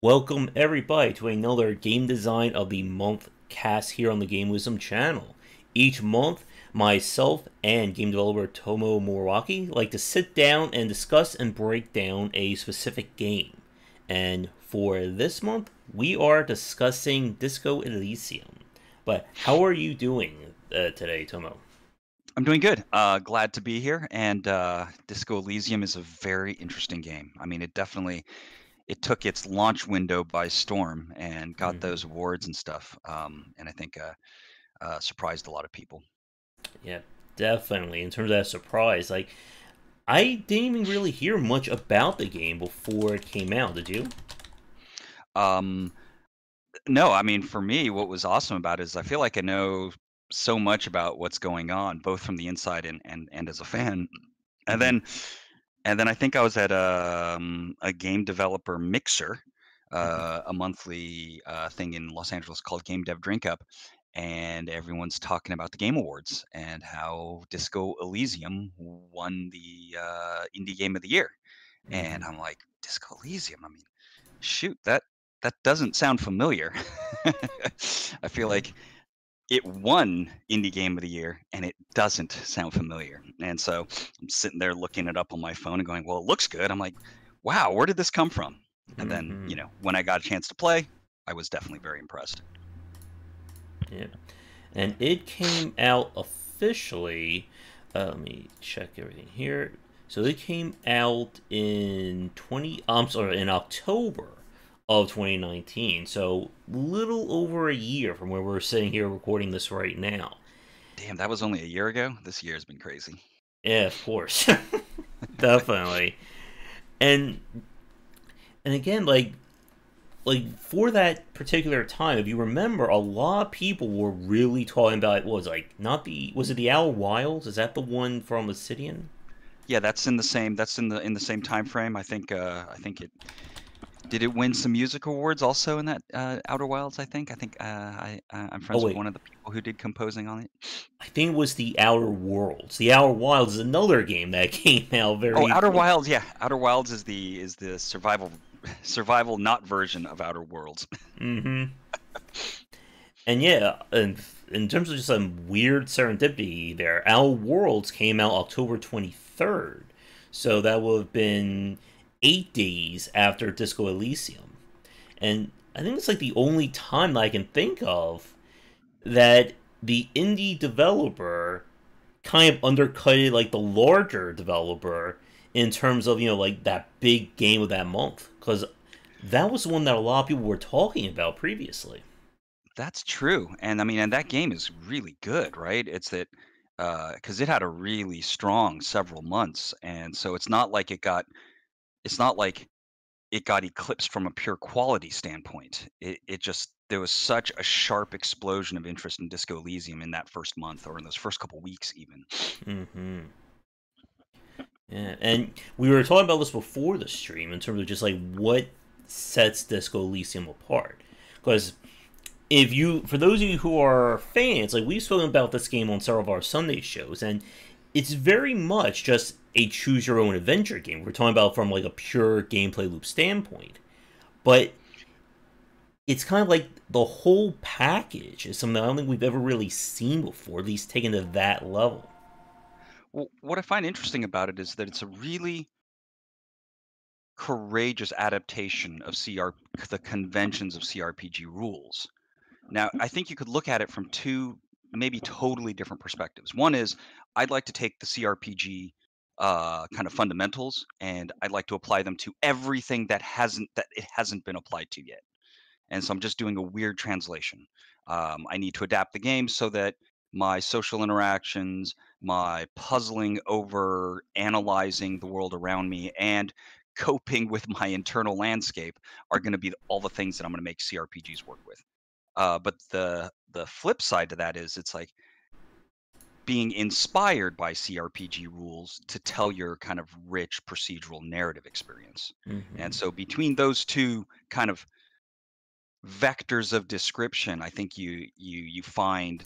Welcome everybody to another Game Design of the Month cast here on the Game Wisdom channel. Each month, myself and game developer Tomo Moriwaki like to sit down and discuss and break down a specific game. And for this month, we are discussing Disco Elysium. But how are you doing today, Tomo? I'm doing good. Glad to be here. And Disco Elysium is a very interesting game. I mean, it took its launch window by storm and got Hmm. those awards and stuff. And I think surprised a lot of people. Yeah, definitely. In terms of that surprise, I didn't even really hear much about the game before it came out. Did you? Um, no, I mean, for me, what was awesome about it is I feel like I know so much about what's going on, both from the inside and as a fan. And Hmm. then And then I think I was at a game developer mixer, a monthly thing in Los Angeles called Game Dev Drink Up, and everyone's talking about the Game Awards and how Disco Elysium won the Indie Game of the Year. And Hmm. I'm like, Disco Elysium? I mean, shoot, that doesn't sound familiar. I feel Yeah. like it won Indie Game of the Year, and it doesn't sound familiar. And so I'm sitting there looking it up on my phone and going, "Well, it looks good." I'm like, "Wow, where did this come from?" And then, Hmm. when I got a chance to play, I was definitely very impressed. Yeah. And it came out officially. Let me check everything here. So it came out in 20. I'm sorry, in October of 2019. So little over a year from where we're sitting here recording this right now. Damn, that was only a year ago. This year has been crazy. Yeah, of course, definitely. And again, for that particular time, if you remember, a lot of people were really talking about what was not the was it the Outer Wilds? Is that the one from Obsidian? Yeah, that's in the same time frame. I think it did it win some music awards also in that Outer Wilds, I'm Oh friends with wait, one of the people who did composing on it. I think it was the Outer Worlds. The Outer Wilds is another game that came out Oh, very Outer like. Wilds, yeah. Outer Wilds is the survival not version of Outer Worlds. Mm-hmm. And yeah, and in terms of just some weird serendipity there, Outer Worlds came out October 23rd, so that would have been 8 days after Disco Elysium. And I think it's like the only time that I can think of that the indie developer kind of undercutted like the larger developer in terms of like that big game of that month, because that was the one that a lot of people were talking about previously. That's true. And I mean, and that game is really good, right? It's that because it had a really strong several months, and so it's not like it got eclipsed from a pure quality standpoint. It just there was such a sharp explosion of interest in Disco Elysium in that first month or in those first couple weeks even. Hmm. Yeah, and we were talking about this before the stream in terms of just like what sets Disco Elysium apart. Because for those of you who are fans, like we've spoken about this game on several of our Sunday shows, and it's very much just a choose your own adventure game. We're talking about from like a pure gameplay loop standpoint, but it's kind of like the whole package is something I don't think we've ever really seen before, at least taken to that level. Well, what I find interesting about it is that it's a really courageous adaptation of the conventions of CRPG rules. Now, I think you could look at it from two maybe totally different perspectives. One is I'd like to take the CRPG kind of fundamentals and I'd like to apply them to everything that it hasn't been applied to yet. And so I'm just doing a weird translation. I need to adapt the game so that my social interactions, my puzzling over analyzing the world around me, and coping with my internal landscape are going to be all the things that I'm going to make CRPGs work with. But the flip side to that is it's like being inspired by CRPG rules to tell your kind of rich procedural narrative experience. And Hmm. so between those two kind of vectors of description, I think you find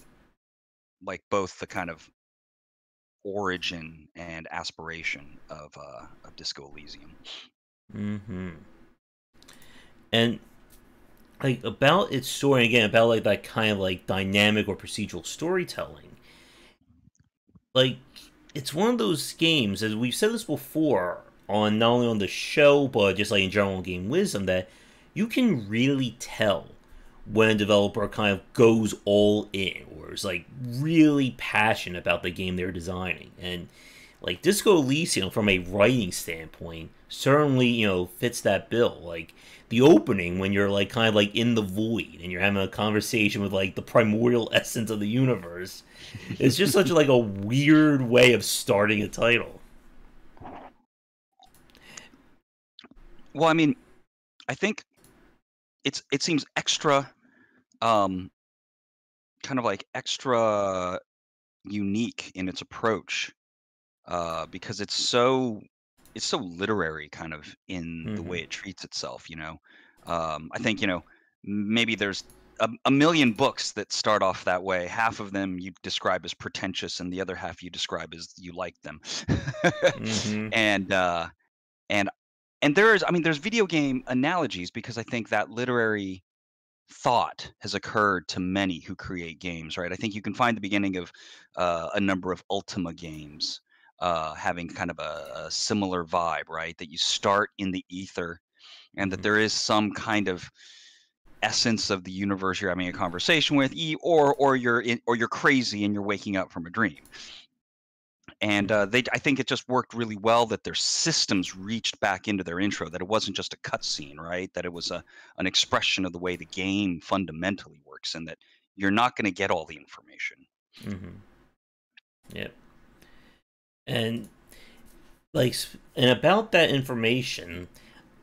like both the kind of origin and aspiration of Disco Elysium. Hmm. And like about its story again, about like that kind of like dynamic or procedural storytelling. Like it's one of those games, as we've said this before, on not only on the show but just like in general game wisdom, that you can really tell when a developer kind of goes all in or is like really passionate about the game they're designing. And like Disco Elysium, from a writing standpoint, certainly fits that bill. Like the opening when you're like kind of like in the void and you're having a conversation with like the primordial essence of the universe. It's just such like a weird way of starting a title. Well, I mean, I think it seems extra, um, kind of like extra unique in its approach, because it's so literary kind of in the way Mm-hmm. it treats itself, you know? I think, maybe there's a million books that start off that way. Half of them you describe as pretentious, and the other half you describe as you like them. Mm-hmm. And and there's, I mean, there's video game analogies because I think that literary thought has occurred to many who create games, right? I think you can find the beginning of a number of Ultima games having kind of a similar vibe, right? That you start in the ether, and that Mm-hmm. there is some kind of essence of the universe you're having a conversation with, or you're or you're crazy and you're waking up from a dream. And I think it just worked really well that their systems reached back into their intro, that it wasn't just a cutscene, right? That it was an expression of the way the game fundamentally works, and that you're not going to get all the information. Mm-hmm. Yep. And like, and about that information,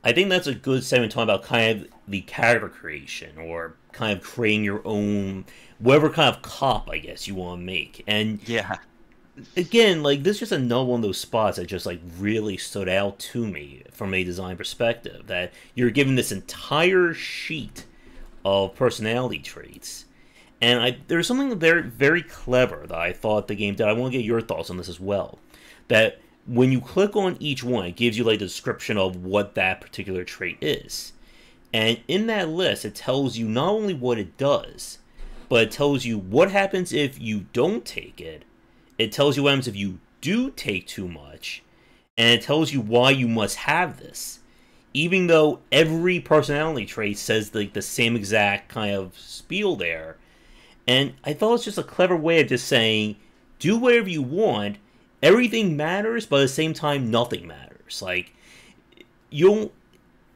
I think that's a good segment talking about kind of the character creation or kind of creating your own whatever kind of cop I guess you want to make. And Yeah, again, like this is just another one of those spots that just like really stood out to me from a design perspective. That you're given this entire sheet of personality traits, and there's something very very clever that I thought the game did. I want to get your thoughts on this as well. That when you click on each one, it gives you like the description of what that particular trait is, and in that list, it tells you not only what it does, but it tells you what happens if you don't take it. It tells you what happens if you do take too much, and it tells you why you must have this. Even though every personality trait says like the same exact kind of spiel there, and I thought it's just a clever way of just saying, do whatever you want. Everything matters, but at the same time, nothing matters. Like you'll,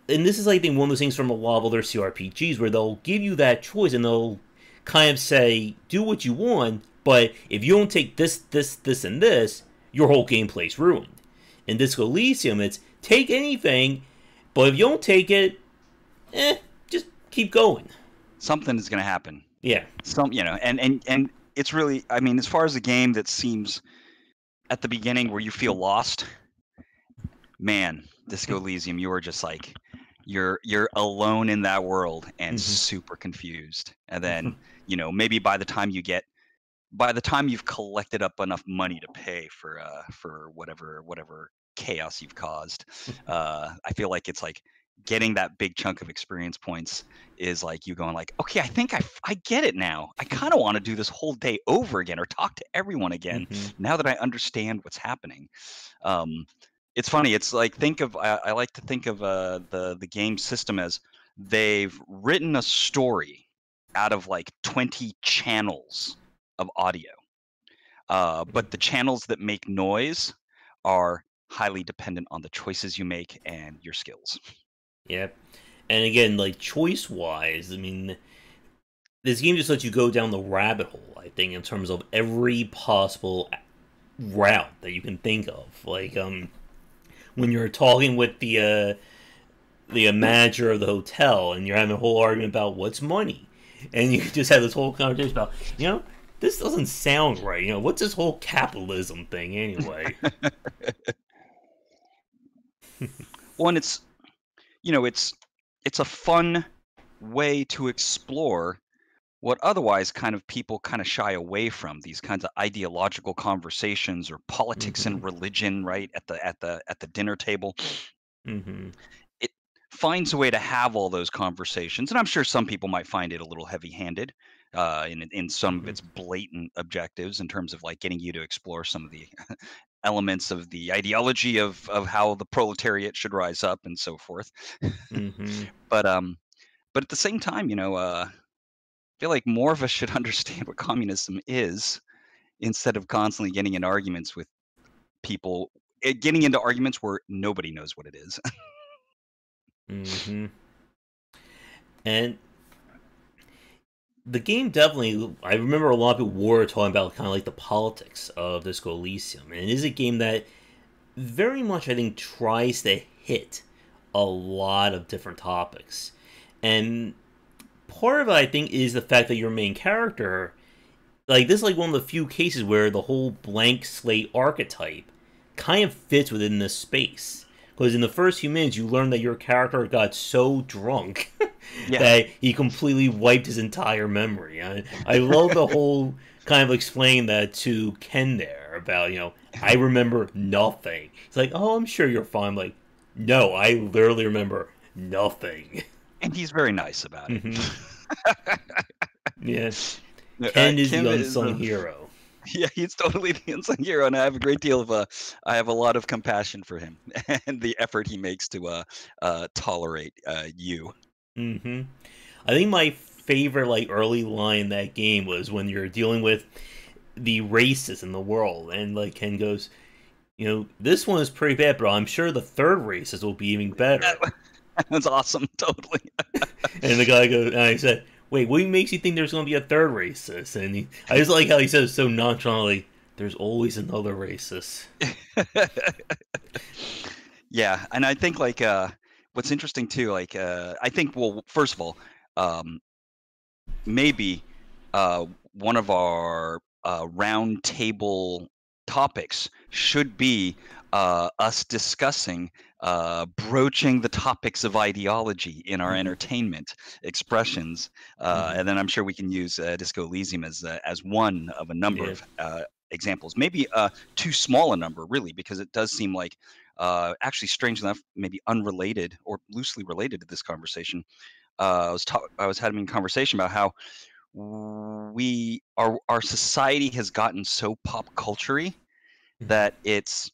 and this is I think one of those things from a lot of other CRPGs where they'll give you that choice and they'll kind of say, do what you want, but if you don't take this, this, this, and this, your whole gameplay's ruined. In Disco Elysium, it's take anything, but if you don't take it, just keep going. something is going to happen. Yeah. And it's really, I mean, as far as a game that seems at the beginning where you feel lost, man, Disco Elysium, you are just like you're alone in that world and Mm-hmm. super confused. And then, maybe by the time you've collected up enough money to pay for whatever chaos you've caused, I feel like it's like getting that big chunk of experience points is like you going like, okay, I think I get it now. I kind of want to do this whole day over again or talk to everyone again Mm-hmm. now that I understand what's happening. um, it's funny. It's like, I like to think of the game system as they've written a story out of like 20 channels of audio. But the channels that make noise are highly dependent on the choices you make and your skills. Yep. And again, like choice wise, I mean, this game just lets you go down the rabbit hole. I think in terms of every possible route that you can think of. Like when you're talking with the manager of the hotel and you're having a whole argument about what's money, and you just have this whole conversation about this doesn't sound right. What's this whole capitalism thing anyway? One, it's it's a fun way to explore what otherwise kind of people kind of shy away from, these kinds of ideological conversations or politics Mm-hmm. and religion, right, at the dinner table. Mm-hmm. finds a way to have all those conversations, and I'm sure some people might find it a little heavy-handed in some of Hmm. its blatant objectives in terms of like getting you to explore some of the elements of the ideology of how the proletariat should rise up and so forth. Hmm. But but at the same time, I feel like more of us should understand what communism is instead of constantly getting into arguments with people, getting into arguments where nobody knows what it is. Hmm. And the game definitely, I remember a lot of people were talking about kind of like the politics of Disco Elysium. And it is a game that very much, I think, tries to hit a lot of different topics. And part of it, I think, is the fact that your main character, like, this is like one of the few cases where the whole blank slate archetype kind of fits within this space. Because in the first few minutes, you learn that your character got so drunk Yeah. that he completely wiped his entire memory. I love the whole kind of explaining that to Ken there about, I remember nothing. It's like, oh, I'm sure you're fine. I'm like, no, I literally remember nothing. And he's very nice about it. Hmm. Yeah. Ken is the Kim is unsung hero. yeah, he's totally the unsung hero, and I have a great deal of I have a lot of compassion for him and the effort he makes to tolerate you. Hmm. I think my favorite like early line in that game was when you're dealing with the races in the world, and like Ken goes, this one is pretty bad, but I'm sure the third races will be even better. That's awesome, totally. And the guy goes, and I said, "Wait, what makes you think there's going to be a third racist?" And I just like how he says so nonchalantly, "There's always another racist." Yeah, and I think like what's interesting too, like I think well, first of all, um, maybe one of our round table topics should be us discussing broaching the topics of ideology in our Hmm. entertainment expressions, Hmm. and then I'm sure we can use Disco Elysium as one of a number Yeah. of examples. Maybe too small a number, really, because it does seem like actually, strange enough, maybe unrelated or loosely related to this conversation. I was having a conversation about how our society has gotten so pop culture Hmm. that it's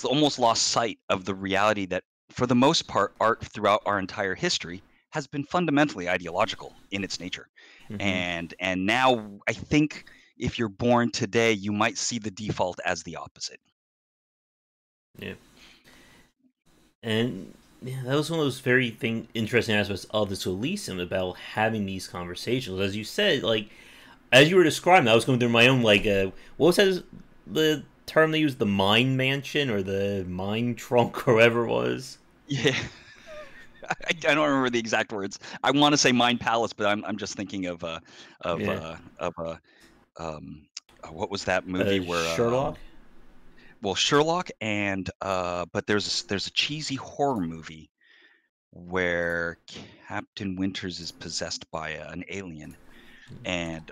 almost lost sight of the reality that for the most part art throughout our entire history has been fundamentally ideological in its nature. Hmm. And now I think if you're born today you might see the default as the opposite. Yeah. And yeah, that was one of those very interesting aspects of this Elysium about having these conversations. As you said, like as you were describing, I was going through my own like what was that, the term they used, the mind mansion or the mind trunk or whatever it was. Yeah. I don't remember the exact words. I want to say Mind Palace, but I'm just thinking Yeah. of um what was that movie where Sherlock. well, Sherlock and but there's a cheesy horror movie where Captain Winters is possessed by an alien, and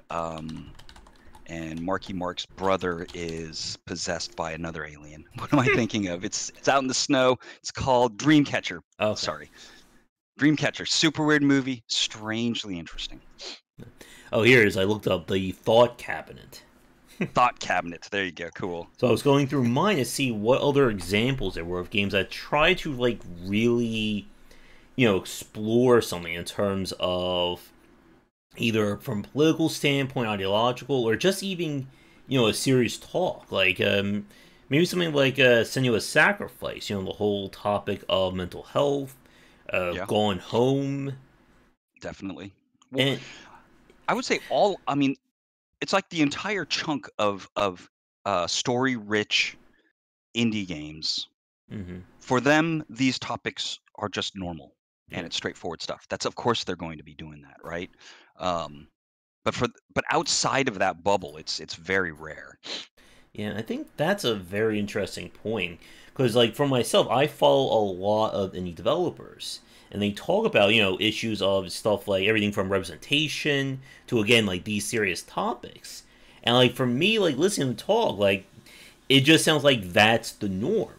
Marky Mark's brother is possessed by another alien. What am I thinking of? It's out in the snow. It's called Dreamcatcher. Okay. Sorry, Dreamcatcher. Super weird movie. Strangely interesting. Oh, here it is. I looked up the thought cabinet. Thought Cabinet. There you go. Cool. So I was going through mine to see what other examples there were of games that try to like really, explore something in terms of either from political standpoint, ideological, or just even a serious talk. Like maybe something like Senua's Sacrifice. The whole topic of mental health, Yeah, going home, definitely. Well, and I would say all. I mean, it's like the entire chunk of story rich indie games. mhm, For them, these topics are just normal and yeah. it's straightforward stuff. That's of course they're going to be doing that, right? Um, but outside of that bubble, it's very rare. Yeah, I think that's a very interesting point because, like, for myself, I follow a lot of indie developers, and they talk about issues of stuff like everything from representation to again like these serious topics, and like for me, like listening to them talk, like it just sounds like that's the norm.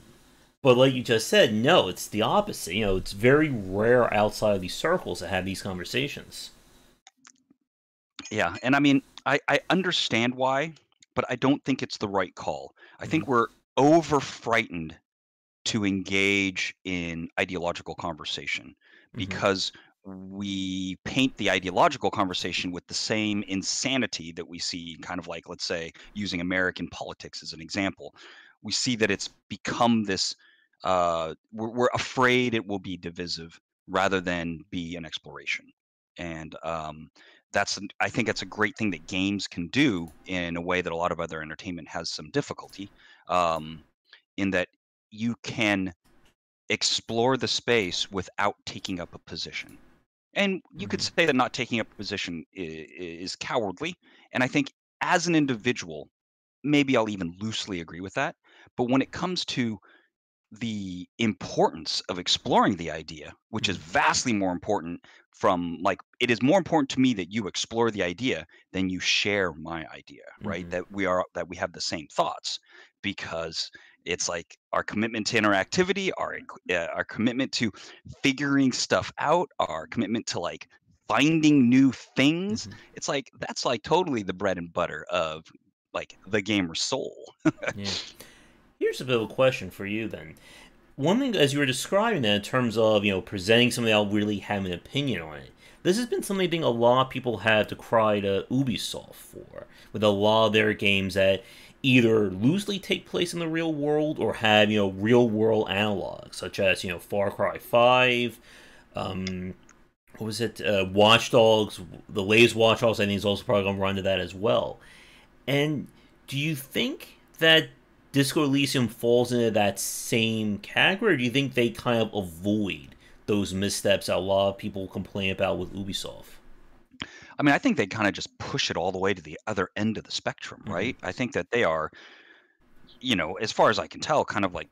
But like you just said, no, it's the opposite. You know, it's very rare outside of these circles to have these conversations. Yeah, and I mean, I understand why, but I don't think it's the right call. I Mm-hmm. think we're over frightened to engage in ideological conversation Mm-hmm. because we paint the ideological conversation with the same insanity that we see kind of like, let's say, using American politics as an example. We see that it's become this, we're afraid it will be divisive rather than be an exploration. And I think that's a great thing that games can do in a way that a lot of other entertainment has some difficulty. Um, in that you can explore the space without taking up a position. And you could Mm-hmm. say that not taking up a position is cowardly. And I think as an individual, maybe I'll even loosely agree with that. But when it comes to the importance of exploring the idea, which is Mm-hmm. vastly more important from like it is more important to me that you explore the idea than you share my idea, right? Mm-hmm. That we have the same thoughts because it's like our commitment to interactivity, our commitment to figuring stuff out, our commitment to like finding new things. Mm-hmm. It's like that's like totally the bread and butter of like the gamer's soul. Yeah. Here's a bit of a question for you then. One thing, as you were describing that, in terms of presenting something that'll really have an opinion on it, this has been something I think a lot of people have to cry to Ubisoft for, with a lot of their games that either loosely take place in the real world or have real world analogs, such as Far Cry 5. What was it? Watch Dogs. The latest Watch Dogs, I think, is also probably going to run to that as well. And do you think that Disco Elysium falls into that same category, or do you think they kind of avoid those missteps that a lot of people complain about with Ubisoft? I mean, I think they kind of just push it all the way to the other end of the spectrum, Mm-hmm. right? I think that they are, as far as I can tell, kind of like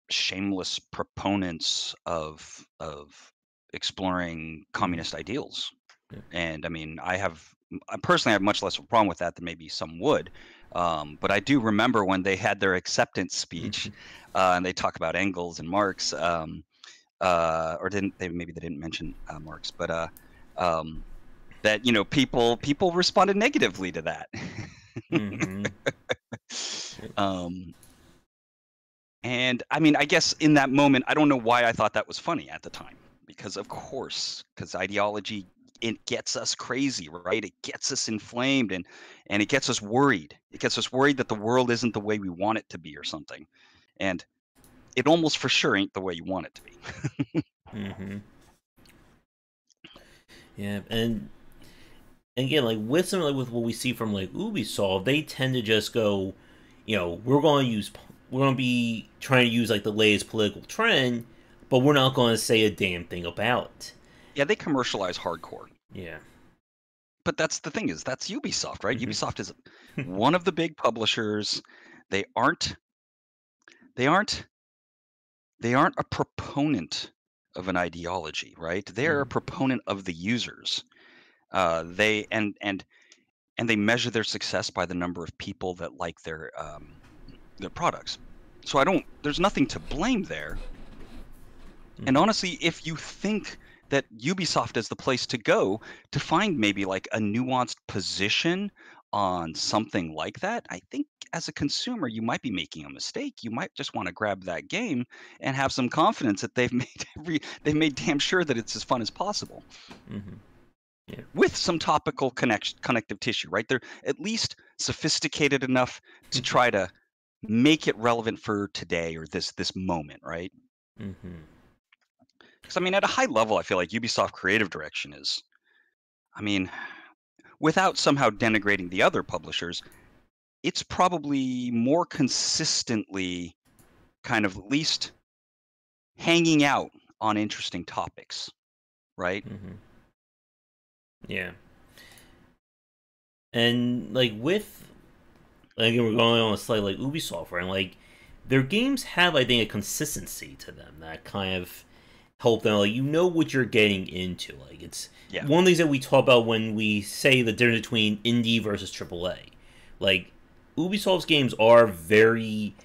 shameless proponents of exploring Mm-hmm. communist ideals. Yeah. And I mean, I personally have much less of a problem with that than maybe some would. But I do remember when they had their acceptance Mm-hmm. speech, and they talk about Engels and Marx, or didn't they? Maybe they didn't mention Marx, but um, that people responded negatively to that. Mm-hmm. um, and I mean, I guess in that moment, I don't know why I thought that was funny at the time, because of course, because ideology, it gets us crazy, right? It gets us inflamed, and it gets us worried. It gets us worried that the world isn't the way we want it to be or something, and it almost for sure ain't the way you want it to be. Mm-hmm. Yeah, and again, like with something like with what we see from like Ubisoft, they tend to just go, we're going to be trying to use like the latest political trend, but we're not going to say a damn thing about it. Yeah, they commercialize hardcore. Yeah. But that's the thing is that's Ubisoft, right? Mm-hmm. Ubisoft is one of the big publishers. They aren't they aren't they aren't a proponent of an ideology, right? They're a Mm-hmm. proponent of the users. They and they measure their success by the number of people that like their products. So I don't. There's nothing to blame there. And Mm-hmm. honestly, if you think that Ubisoft is the place to go to find maybe like a nuanced position on something like that, I think as a consumer, you might be making a mistake. You might just want to grab that game and have some confidence that they've made damn sure that it's as fun as possible Mm-hmm. Yeah. with some topical connective tissue, right? They're at least sophisticated enough to try to make it relevant for today or this moment, right? Mm-hmm. Because I mean, at a high level, I feel like Ubisoft creative direction is, I mean, without somehow denigrating the other publishers, it's probably more consistently kind of at least hanging out on interesting topics, right? Mm-hmm. Yeah. And like with again, we're going on a slight like Ubisoft, right? Like their games have, I think, a consistency to them that kind of help them. Like what you're getting into. Like it's Yeah. one of the things that we talk about when we say the difference between indie versus AAA. Like Ubisoft's games are very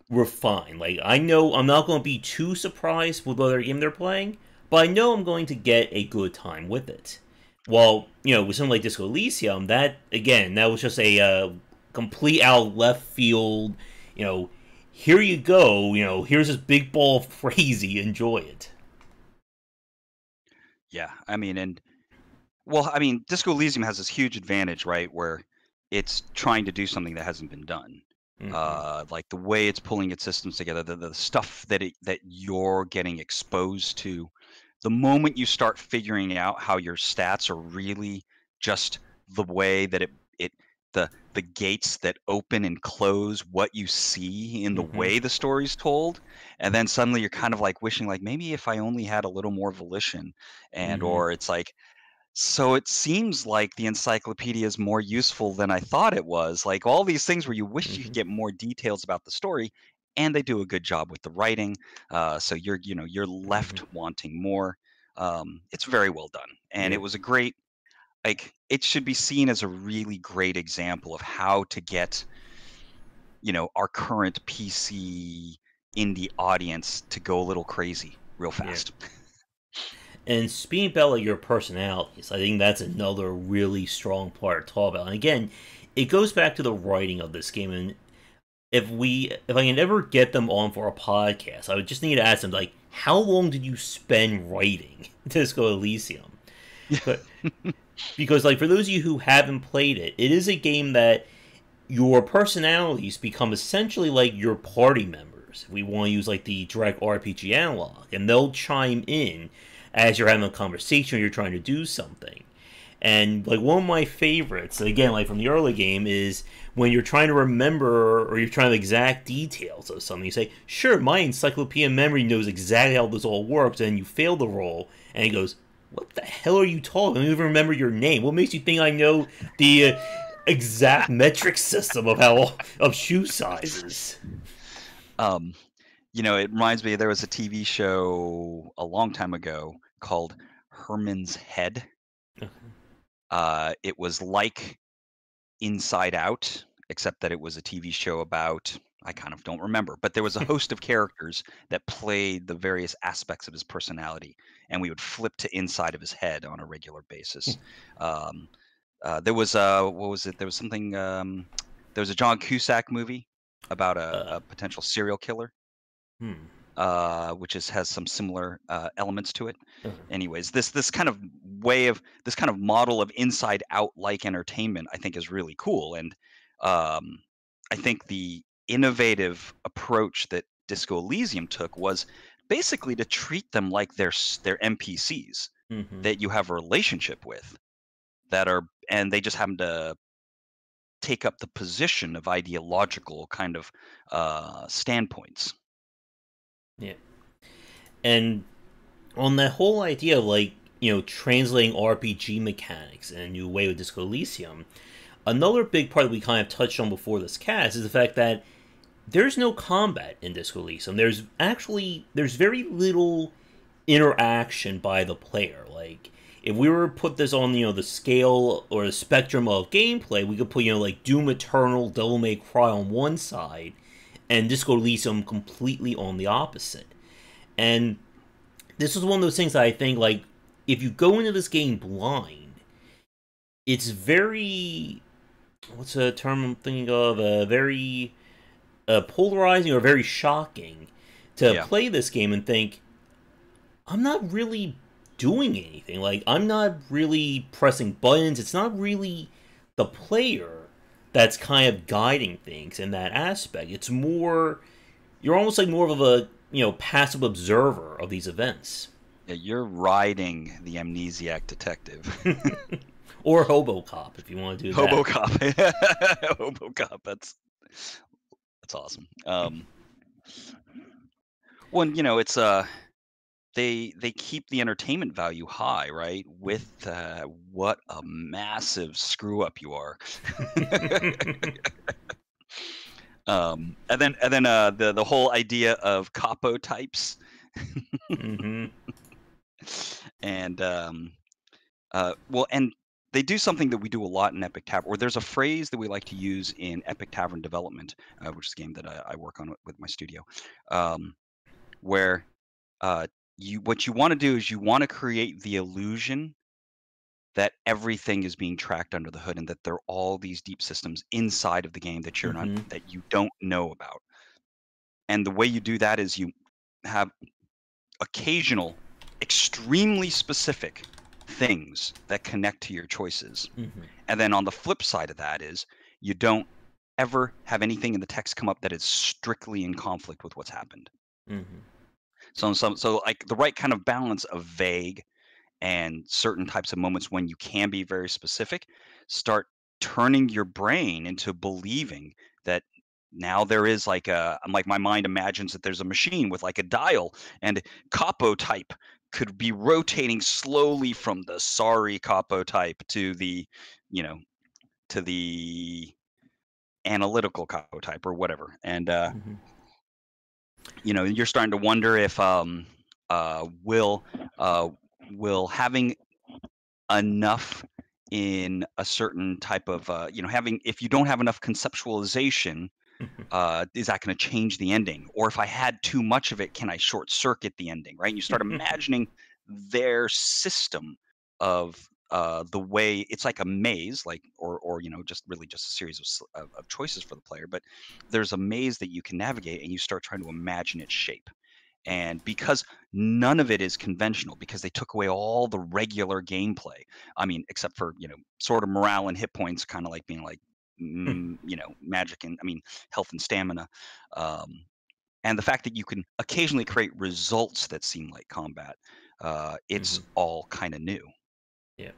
we're fine. Like, I know I'm not going to be too surprised with what other game they're playing, but I know I'm going to get a good time with it. Well, with something like Disco Elysium, that again, that was just a complete out of left field. You know, here you go. Here's this big ball of crazy. Enjoy it. Yeah, I mean, and well, I mean, Disco Elysium has this huge advantage, right, where it's trying to do something that hasn't been done. Mm-hmm. Like the way it's pulling its systems together, the stuff that you're getting exposed to, the moment you start figuring out how your stats are really just the way that it the gates that open and close what you see in the Mm-hmm. way the story's told, and then suddenly you're kind of like wishing like maybe if I only had a little more volition, and Mm-hmm. or it's like so it seems like the encyclopedia is more useful than I thought it was. Like all these things where you wish you could Mm-hmm. get more details about the story, and they do a good job with the writing. So you're Mm-hmm. left wanting more. It's very well done, and Yeah. it was a great like it should be seen as a really great example of how to get our current PC indie audience to go a little crazy real Yeah. fast. And speaking about like your personalities, I think that's another really strong part to talk about. And again, it goes back to the writing of this game. And if I can ever get them on for a podcast, I would just need to ask them like, how long did you spend writing Disco Elysium? But because like for those of you who haven't played it, it is a game that your personalities become essentially like your party members. We want to use like the direct RPG analog, and they'll chime in as you're having a conversation or you're trying to do something. And like one of my favorites, again, like from the early game, is when you're trying to remember or you're trying to exact details of something. You say, "Sure, my encyclopedia memory knows exactly how this all works," and you fail the roll, and he goes, "What the hell are you talking? I don't even remember your name. What makes you think I know the exact metric system of shoe sizes?" Um, it reminds me there was a TV show a long time ago called Herman's Head. It was like Inside Out, except that it was a TV show about I kind of don't remember, but there was a host of characters that played the various aspects of his personality, and we would flip to inside of his head on a regular basis. Um, there was what was it? There was something. There was a John Cusack movie about Uh, a potential serial killer, hmm. which has some similar elements to it. Uh, Anyways, this kind of this kind of model of inside out like entertainment, I think, is really cool, and um, I think the innovative approach that Disco Elysium took was basically to treat them like they're NPCs mm-hmm. that you have a relationship with that are and they just happen to take up the position of ideological kind of standpoints. Yeah. And on that whole idea of like, translating RPG mechanics in a new way with Disco Elysium, another big part that we kind of touched on before this cast is the fact that there's no combat in Disco Elysium. There's very little interaction by the player. Like if we were to put this on the scale or the spectrum of gameplay, we could put like Doom Eternal, Devil May Cry on one side, and Disco Elysium completely on the opposite. And this is one of those things that I think like if you go into this game blind, it's very what's a term I'm thinking of? Very polarizing or very shocking to Yeah, play this game and think I'm not really doing anything. Like I'm not really pressing buttons. It's not really the player that's kind of guiding things in that aspect. It's more you're almost like more of a passive observer of these events. yeah, you're riding the amnesiac detective. Or HoboCop if you want to do that. Hobocop. Hobocop. That's awesome. Well, it's they keep the entertainment value high, right? With what a massive screw up you are. And then the whole idea of capo types Mm-hmm. and well, and they do something that we do a lot in Epic Tavern, or there's a phrase that we like to use in Epic Tavern development, which is a game that I work on with my studio, um, where what you want to do is you want to create the illusion that everything is being tracked under the hood and that there are all these deep systems inside of the game that Mm-hmm. that you don't know about. And the way you do that is you have occasional, extremely specific things that connect to your choices. Mm-hmm. And then on the flip side of that is you don't ever have anything in the text come up that is strictly in conflict with what's happened. Mm-hmm. So like the right kind of balance of vague and certain types of moments when you can be very specific start turning your brain into believing that now there is like like my mind imagines that there's a machine with like a dial, and capo type could be rotating slowly from the sorry capo type to the, you know, to the analytical capo type or whatever. And Mm-hmm. you know, you're starting to wonder if uh will uh will having enough in a certain type of you know, having, if you don't have enough conceptualization, is that going to change the ending? Or if I had too much of it, can I short circuit the ending? Right? And you start imagining their system of the way it's like a maze, like, or you know, just really just a series of choices for the player. But there's a maze that you can navigate, and you start trying to imagine its shape. And because none of it is conventional, because they took away all the regular gameplay, I mean, except for, you know, sort of morale and hit points, kind of like being like, you know, magic and, I mean, health and stamina. Um, and the fact that you can occasionally create results that seem like combat, it's Mm-hmm. all kind of new. Yeah.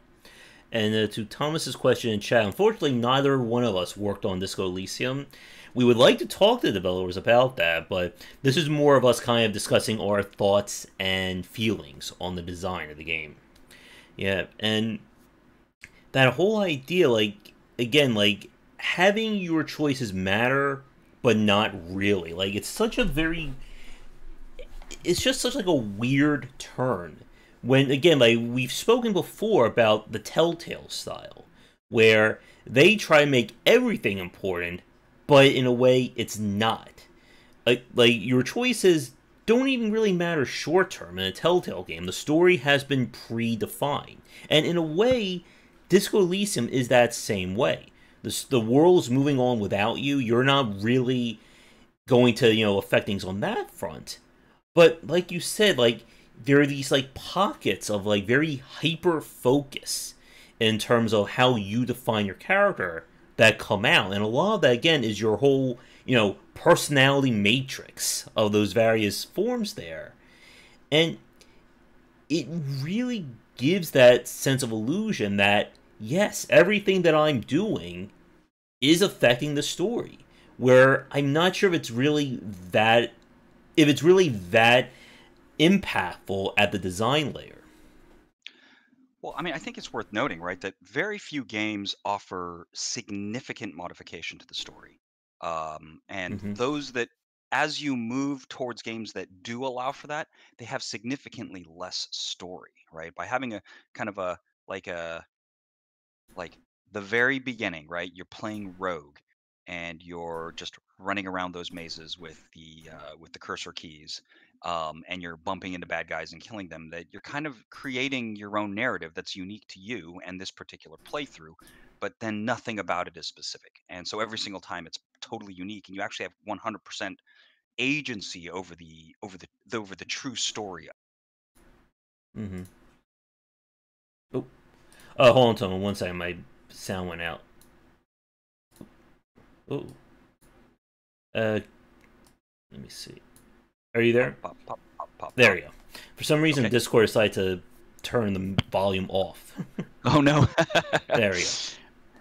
And to Thomas's question in chat, unfortunately, neither one of us worked on Disco Elysium. We would like to talk to developers about that, but this is more of us kind of discussing our thoughts and feelings on the design of the game. Yeah, and that whole idea, like, again, like, having your choices matter, but not really. Like, it's just such like a weird turn when, again, like we've spoken before about the Telltale style where they try to make everything important but in a way it's not. Like your choices don't even really matter short term in a Telltale game. The story has been predefined, and in a way Disco Elysium is that same way. The world's moving on without you. You're not really going to, affect things on that front. But like you said, like there are these like pockets of like very hyper focus in terms of how you define your character that come out, and a lot of that again is your whole personality matrix of those various forms there, and it really gives that sense of illusion that yes, everything that I'm doing is affecting the story. Where I'm not sure if it's really that impactful at the design layer. Well, I mean, I think it's worth noting, right, that very few games offer significant modification to the story. And Mm-hmm. those that, as you move towards games that do allow for that, they have significantly less story, right? By having a kind of like a, like the very beginning, right? You're playing rogue and you're just running around those mazes with the cursor keys, and you're bumping into bad guys and killing them. That you're kind of creating your own narrative that's unique to you and this particular playthrough, but then nothing about it is specific. And so every single time it's totally unique, and you actually have 100% agency over the true story. Mm-hmm. Oh, hold on, Tom. One second, my sound went out. Oh, uh, let me see. Are you Pop, there? pop, pop, pop, pop, There pop. you go. For some reason, Okay. Discord decided to turn the volume off. Oh no. There we go.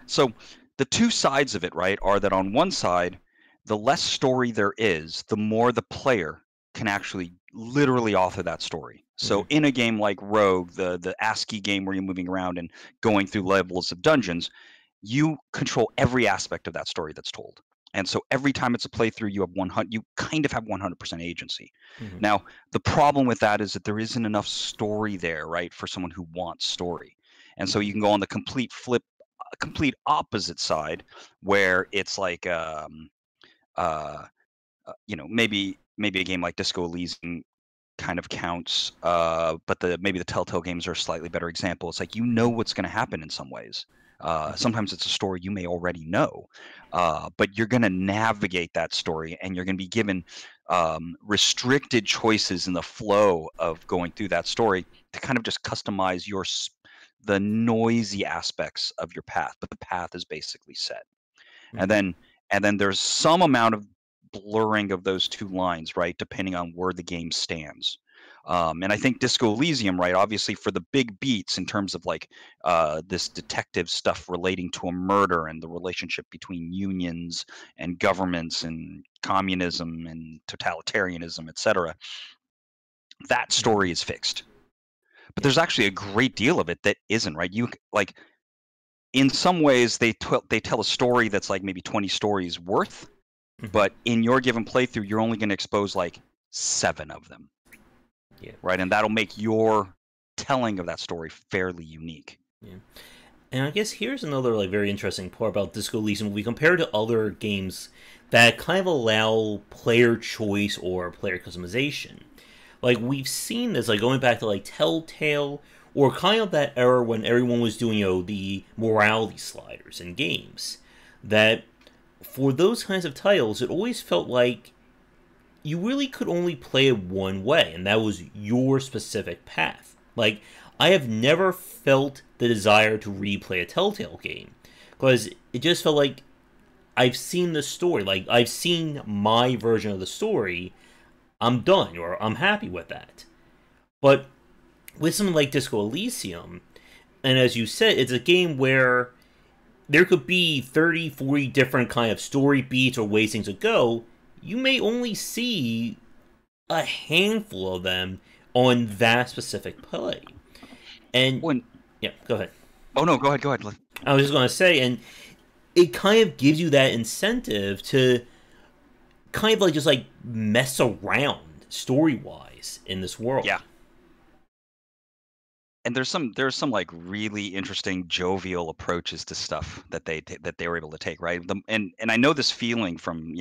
So the two sides of it, right, are that on one side, the less story there is, the more the player can actually literally author that story. Mm-hmm. So in a game like Rogue, the ASCII game where you're moving around and going through levels of dungeons, you control every aspect of that story that's told. And so every time it's a playthrough, you kind of have 100% agency. Mm-hmm. Now, the problem with that is that there isn't enough story there, right, for someone who wants story. And so you can go on the complete opposite side, where it's like uh, maybe a game like Disco Elysium kind of counts, but maybe the Telltale games are a slightly better example. It's like you know what's going to happen in some ways. Hmm. Sometimes it's a story you may already know, but you're going to navigate that story, and you're going to be given restricted choices in the flow of going through that story to kind of just customize the noisy aspects of your path, but the path is basically set. And Hmm. then there's some amount of blurring of those two lines, right, depending on where the game stands. And I think Disco Elysium, right, obviously for the big beats in terms of like this detective stuff relating to a murder and the relationship between unions and governments and communism and totalitarianism, etc., that story Hmm. is fixed. But Yeah. there's actually a great deal of it that isn't, right? You like in some ways they tell a story that's like maybe 20 stories worth, Hmm. but in your given playthrough, you're only going to expose like 7 of them, Yeah. right? And that'll make your telling of that story fairly unique. Yeah. And I guess here's another like very interesting part about Disco Elysium. We compare to other games that kind of allow player choice or player customization. Like we've seen this, like going back to like Telltale, or kind of that era when everyone was doing, the morality sliders in games. That for those kinds of titles, it always felt like you really could only play it one way, and that was your specific path. Like, I have never felt the desire to replay a Telltale game because it just felt like I've seen the story. Like, I've seen my version of the story. I'm done, or I'm happy with that. But with something like Disco Elysium, and as you said, it's a game where there could be 30, 40 different kind of story beats or ways things to go. You may only see a handful of them on that specific play. And When yeah, go ahead. Oh no, go ahead. I was just going to say, and it kind of gives you that incentive to kind of like just like mess around story wise in this Yeah, world. and there's some like really interesting jovial approaches to stuff that that they were able to take, right? And I know this feeling from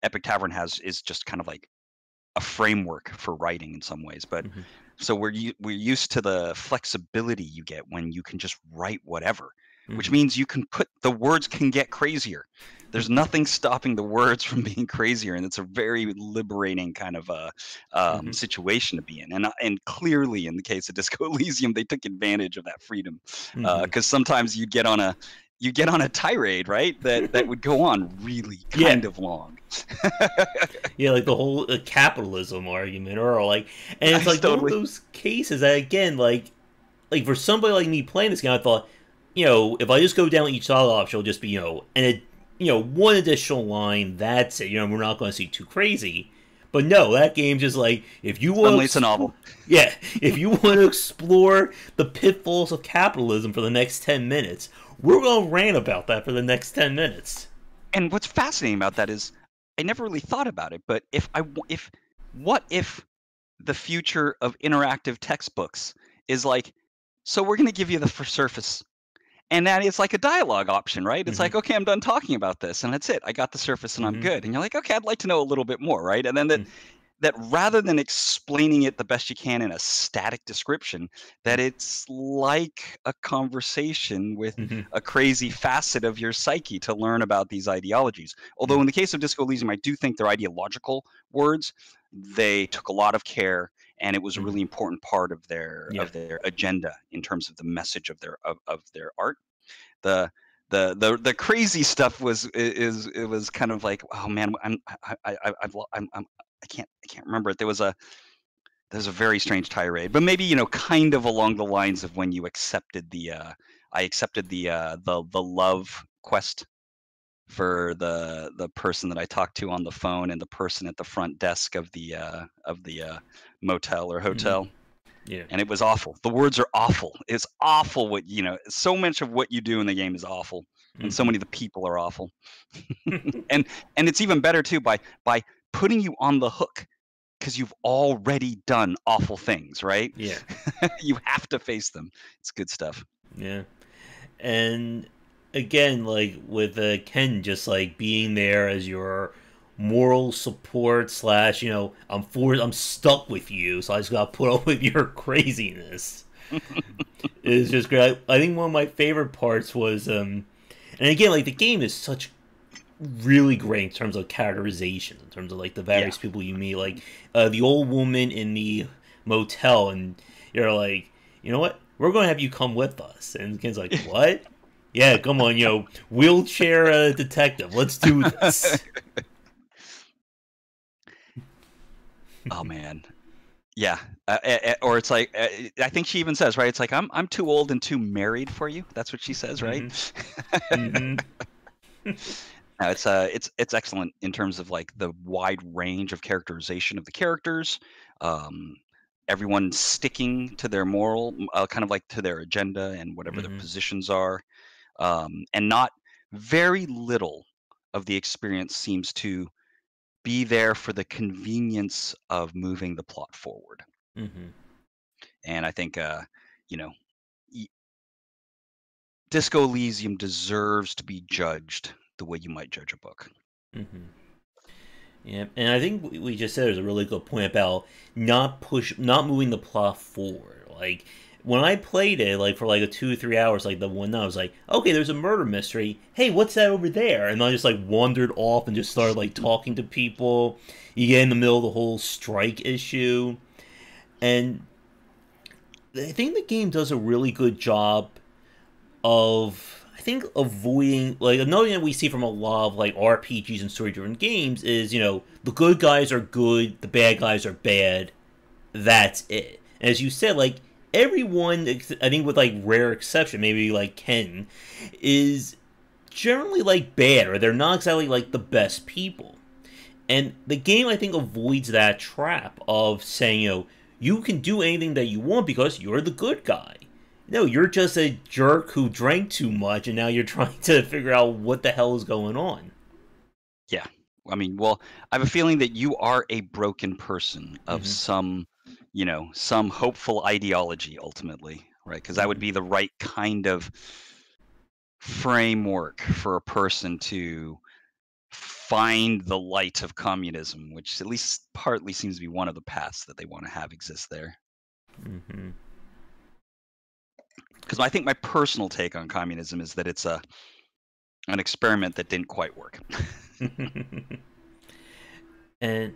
Epic Tavern is just kind of like a framework for writing in some ways, but Hmm. so we're used to the flexibility you get when you can just write whatever, which Hmm. means the words can get crazier. There's nothing stopping the words from being crazier, and it's a very liberating kind of Hmm. situation to be in. And clearly, in the case of Disco Elysium, they took advantage of that freedom, Hmm. because sometimes you get on a tirade, right? That would go on really Yeah, kind of long. yeah, like the whole capitalism argument, or like, and Yeah, it's like one of totally. those cases that again, like for somebody like me playing this game, I thought, if I just go down each dialogue option, it'll just be, one additional line. That's it. We're not going to see too crazy. But no, that game's just like if you want to, Suddenly, it's a novel. yeah, if you want to explore the pitfalls of capitalism for the next 10 minutes, we're going to rant about that for the next 10 minutes. And what's fascinating about that is I never really thought about it, but what if the future of interactive textbooks is like, so we're going to give you the surface, and then it's like a dialogue option, right? It's Mm-hmm. like, okay, I'm done talking about this, and that's it. I got the surface, and I'm Mm-hmm. good. And you're like, okay, I'd like to know a little bit more, right? And then that rather than explaining it the best you can in a static description, that it's like a conversation with Mm-hmm. a crazy facet of your psyche to learn about these ideologies. Although in the case of Disco Elysium, I do think they're ideological words. They took a lot of care, and it was a Mm-hmm. really important part Yeah. of their agenda in terms of the message of their art. The crazy stuff it was kind of like, oh man, I can't remember it. There's a very strange tirade, but maybe kind of along the lines of when you accepted I accepted the love quest for the person that I talked to on the phone and the person at the front desk of the motel or Mm-hmm. hotel. Yeah. And it was awful. The words are awful. It's awful so much of what you do in the game is awful. And so Mm-hmm. many of the people are awful. And it's even better too by putting you on the hook, because you've already done awful things, right? Yeah. You have to face them. It's good stuff. Yeah. And again, like with Ken just like being there as your moral support slash, I'm stuck with you, so I just gotta put up with your craziness. It's just great. I think one of my favorite parts was and again, like the game is such really great in terms of characterization, in terms of like the Yeah. various people you meet, like the old woman in the motel, and you're like, you know what, we're going to have you come with us, and Ken's like, what? Yeah, come on, wheelchair detective, let's do this. Oh man. Yeah. Or it's like, I think she even says, right? It's like, I'm too old and too married for you. That's what she says, right? Mm-hmm. No, it's excellent in terms of like the wide range of characterization of the characters. Um, Everyone sticking to their moral, kind of like to their agenda and whatever their Mm-hmm. positions are, and not very little of the experience seems to be there for the convenience of moving the plot forward. Mm-hmm. And I think, you know, y- Disco Elysium deserves to be judged the way you might judge a book. Mm-hmm. Yeah, and I think we just said there's a really good point about not moving the plot forward. Like when I played it, like for like a 2 or 3 hours, like the one night, I was like, okay, there's a murder mystery. Hey, what's that over there? And I just like wandered off and just started like talking to people. You get in the middle of the whole strike issue, and I think the game does a really good job of I think avoiding like another thing that we see from a lot of like RPGs and story driven games is the good guys are good, the bad guys are bad. That's it. And as you said, like everyone, I think with like rare exception, maybe like Ken, is generally like bad or they're not exactly like the best people. And the game I think avoids that trap of saying you can do anything that you want because you're the good guy. No, you're just a jerk who drank too much, and now you're trying to figure out what the hell is going on. Yeah. I mean, well, I have a feeling that you are a broken person of Mm-hmm. some hopeful ideology ultimately, right? Because that would Mm-hmm. be the right kind of framework for a person to find the light of communism, which at least partly seems to be one of the paths that they want to have exist there. Mm-hmm. Because I think my personal take on communism is that it's an experiment that didn't quite work. And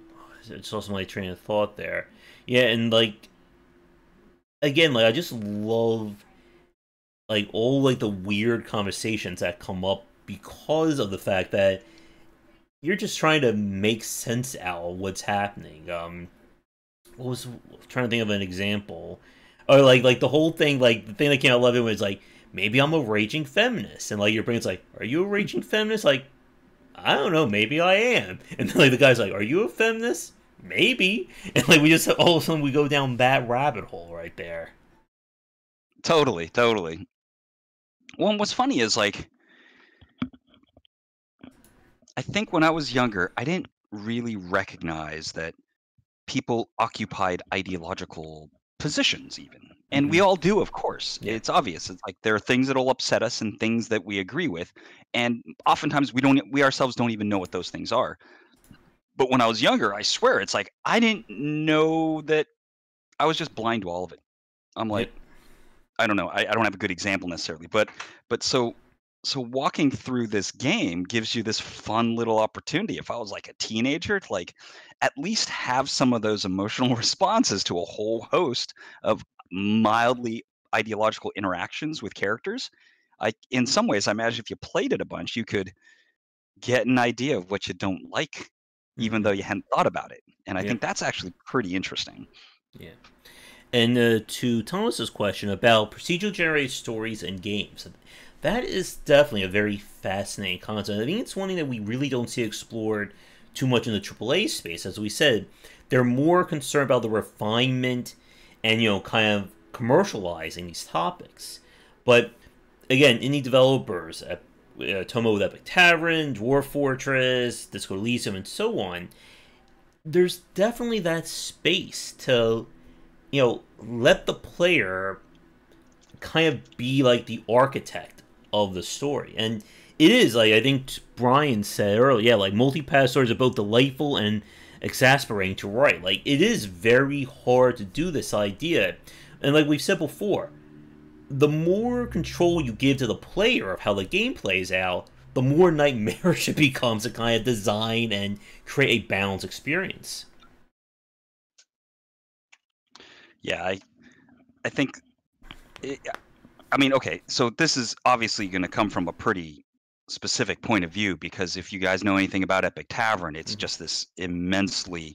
it's also my train of thought there. Yeah, and like again, like I just love like all like the weird conversations that come up because of the fact that you're just trying to make sense out of what's happening. What was I'm trying to think of an example, or like the whole thing, like the thing that came out of Levin was like maybe I'm a raging feminist, and like your brain's like, are you a raging feminist? Like I don't know, maybe I am, and then like the guy's like, are you a feminist? Maybe, and like we just all of a sudden we go down that rabbit hole right there. Totally, totally. Well, and what's funny is like I think when I was younger, I didn't really recognize that people occupied ideological positions even. And Mm-hmm. we all do, of course. Yeah. It's obvious. It's like there are things that'll upset us and things that we agree with. And oftentimes we ourselves don't even know what those things are. But when I was younger, I swear it's like I didn't know that I was just blind to all of it. I'm like, Yep. I don't know. I don't have a good example necessarily, but so walking through this game gives you this fun little opportunity. If I was like a teenager, to like at least have some of those emotional responses to a whole host of mildly ideological interactions with characters. In some ways, I imagine if you played it a bunch, you could get an idea of what you don't like, even Mm-hmm. though you hadn't thought about it. And I Yep. think that's actually pretty interesting. Yeah. And to Thomas's question about procedural generated stories and games, that is definitely a very fascinating concept. I think it's one thing that we really don't see explored too much in the AAA space. As we said, they're more concerned about the refinement and kind of commercializing these topics. But again, indie developers at Tomo with Epic Tavern, Dwarf Fortress, Disco Elysium, and so on, there's definitely that space to, let the player kind of be like the architect of the story. And it is, like, I think Brian said earlier, yeah, like, multi-pass stories are both delightful and exasperating to write. Like, it is very hard to do this idea. And like we've said before, the more control you give to the player of how the game plays out, the more nightmarish it becomes to kind of design and create a balanced experience. Yeah, I think I mean, okay, so this is obviously going to come from a pretty specific point of view because if you guys know anything about Epic Tavern, it's Mm-hmm. just this immensely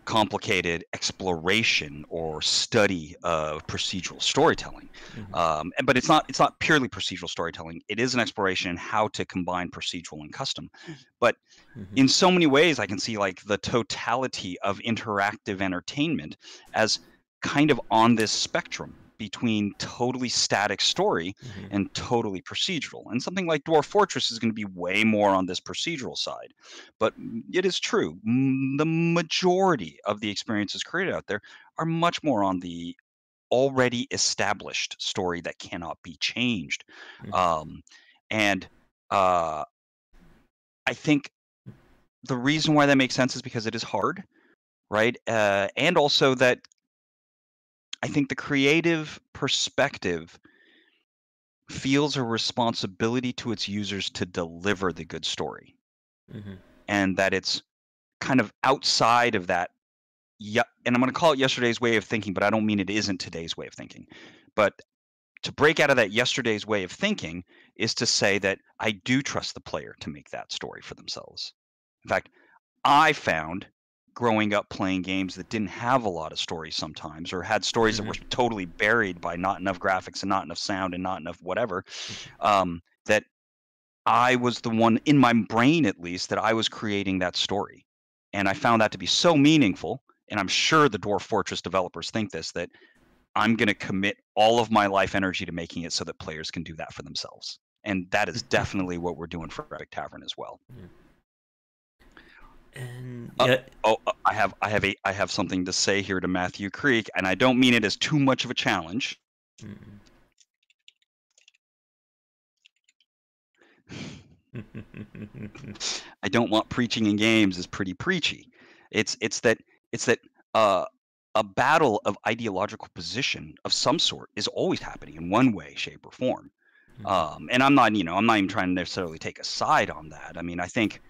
complicated exploration or study of procedural storytelling. Mm-hmm. But it's not purely procedural storytelling. It is an exploration in how to combine procedural and custom. But Mm-hmm. in so many ways, I can see like the totality of interactive entertainment as kind of on this spectrum between totally static story Mm-hmm. and totally procedural. And something like Dwarf Fortress is going to be way more on this procedural side. But it is true, the majority of the experiences created out there are much more on the already established story that cannot be changed. Um, and uh, I think the reason why that makes sense is because it is hard, right? And also that I think the creative perspective feels a responsibility to its users to deliver the good story, Mm-hmm. and that it's kind of outside of that. Yeah, and I'm going to call it yesterday's way of thinking, but I don't mean it isn't today's way of thinking. But to break out of that yesterday's way of thinking is to say that I do trust the player to make that story for themselves. In fact, I found growing up playing games that didn't have a lot of stories sometimes, or had stories that Mm-hmm. were totally buried by not enough graphics and not enough sound and not enough whatever, that I was the one in my brain, at least, that I was creating that story. And I found that to be so meaningful. And I'm sure the Dwarf Fortress developers think this, that I'm going to commit all of my life energy to making it so that players can do that for themselves. And that is definitely what we're doing for Epic Tavern as well. And Uh, yeah. I have something to say here to Matthew Creek, and I don't mean it as too much of a challenge. I don't want preaching in games is pretty preachy. It's that uh, a battle of ideological position of some sort is always happening in one way, shape, or form. And I'm not even trying to necessarily take a side on that. I mean, I think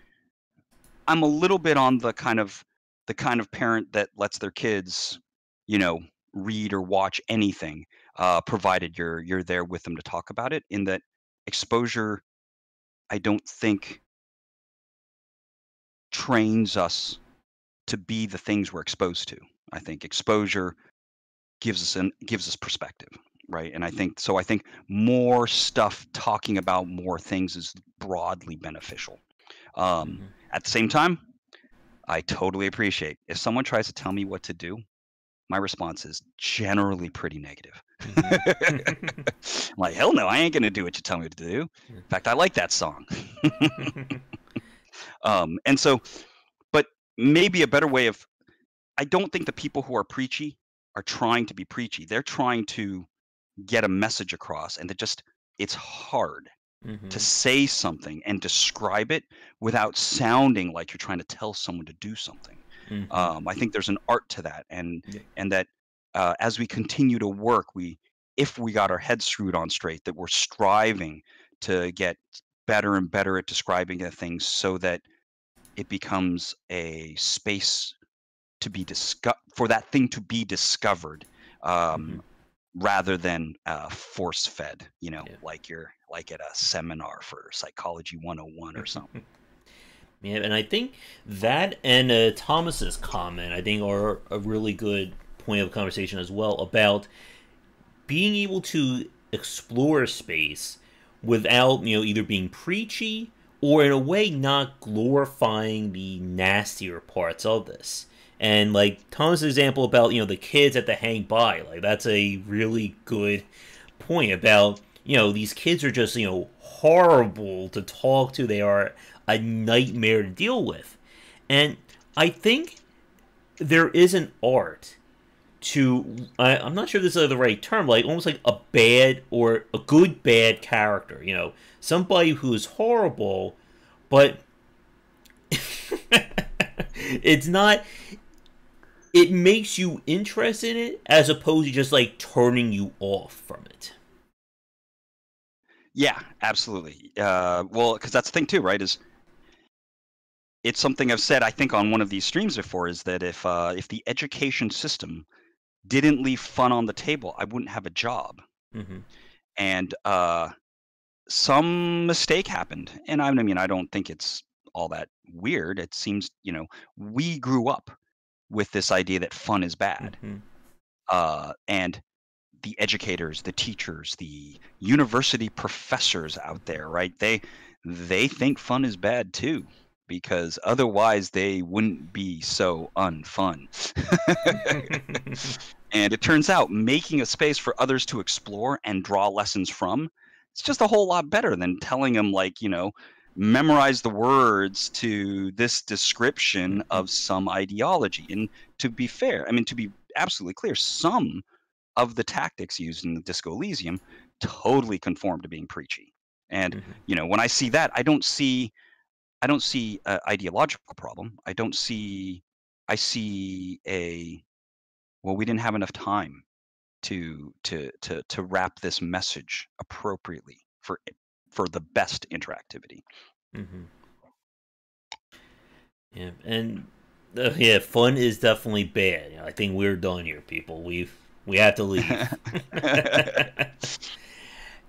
I'm a little bit on the kind of parent that lets their kids, you know, read or watch anything, provided you're there with them to talk about it. In that exposure, I don't think trains us to be the things we're exposed to. I think exposure gives us perspective, right? And I think so. I think more stuff talking about more things is broadly beneficial. Um, at the same time, I totally appreciate if someone tries to tell me what to do. My response is generally pretty negative. Mm-hmm. I'm like, hell no, I ain't gonna do what you tell me to do. In fact, I like that song. And so, but maybe a better way of I don't think the people who are preachy are trying to be preachy. They're trying to get a message across, and it's hard to Mm-hmm. say something and describe it without sounding like you're trying to tell someone to do something. Mm-hmm. I think there's an art to that, and Yeah. and that as we continue to work, if we got our heads screwed on straight, that we're striving to get better and better at describing the things so that it becomes a space to be for that thing to be discovered, Mm-hmm. um, rather than force fed, Yeah. like you're like at a seminar for psychology 101 or something. Yeah, and I think that and Thomas's comment, I think, are a really good point of conversation as well about being able to explore space without, either being preachy or in a way not glorifying the nastier parts of this. And like Thomas' example about, the kids at the hang by, like that's a really good point about, these kids are just, horrible to talk to. They are a nightmare to deal with. And I think there is an art to I'm not sure this is the right term, like almost like a bad or a good bad character. Somebody who's horrible, but it's not. It makes you interested in it as opposed to just like turning you off from it. Yeah, absolutely. Well, because that's the thing too, right? Is it's something I've said I think on one of these streams before is that if the education system didn't leave fun on the table, I wouldn't have a job. Mm-hmm. And some mistake happened, and I mean I don't think it's all that weird. It seems we grew up with this idea that fun is bad, Mm-hmm. and the educators, the teachers, the university professors out there, right? They think fun is bad too, because otherwise they wouldn't be so unfun. And it turns out making a space for others to explore and draw lessons from, it's just a whole lot better than telling them like, memorize the words to this description Mm-hmm. of some ideology. And to be fair, I mean, to be absolutely clear, some of the tactics used in the Disco Elysium totally conform to being preachy. And Mm-hmm. when I see that, I don't see an ideological problem. I see a well, we didn't have enough time to wrap this message appropriately for the best interactivity. Mm-hmm. Yeah, and yeah, fun is definitely bad. I think we're done here, people. We have to leave.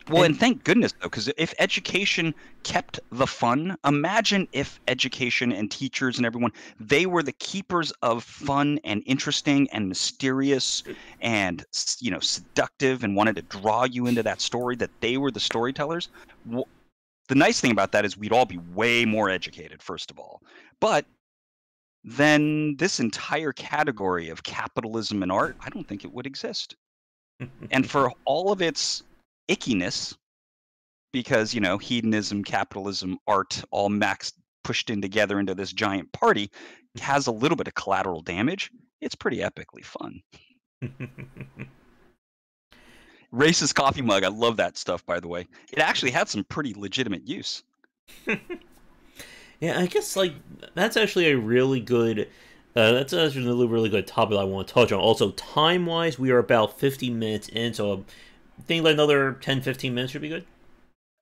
Well, And and thank goodness though, because if education kept the fun, imagine if education and teachers and everyone, they were the keepers of fun and interesting and mysterious and seductive and wanted to draw you into that story, that they were the storytellers. The nice thing about that is we'd all be way more educated, first of all. But then this entire category of capitalism and art, I don't think it would exist. And for all of its ickiness, because hedonism, capitalism, art, all maxed pushed in together into this giant party, has a little bit of collateral damage. It's pretty epically fun. Racist coffee mug, I love that stuff, by the way. It actually had some pretty legitimate use. yeah, I guess like that's actually a really good. That's actually a really good topic I want to touch on. Also, time wise, we are about 50 minutes in, so I think like another 10-15 minutes should be good.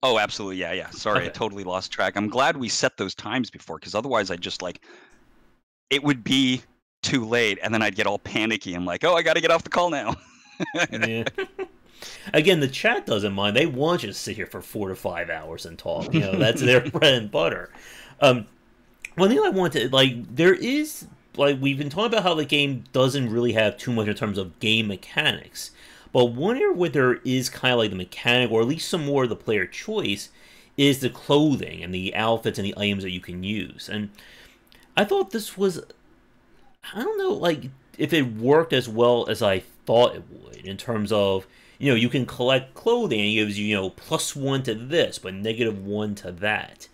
Oh, absolutely. Yeah, yeah. Sorry, I Okay. totally lost track. I'm glad we set those times before, because otherwise I just it would be too late and then I'd get all panicky. I'm like, oh, I got to get off the call now. Yeah. Again, the chat doesn't mind. They want you to sit here for 4 to 5 hours and talk. That's their bread and butter. Um, One thing I wanted, like, there is, like, we've been talking about how the game doesn't really have too much in terms of game mechanics. But one area where there is kind of like the mechanic, or at least some more of the player choice, is the clothing and the outfits and the items that you can use. And I thought this was, I don't know, like, if it worked as well as I thought it would, in terms of, you can collect clothing and it gives you, +1 to this, but -1 to that.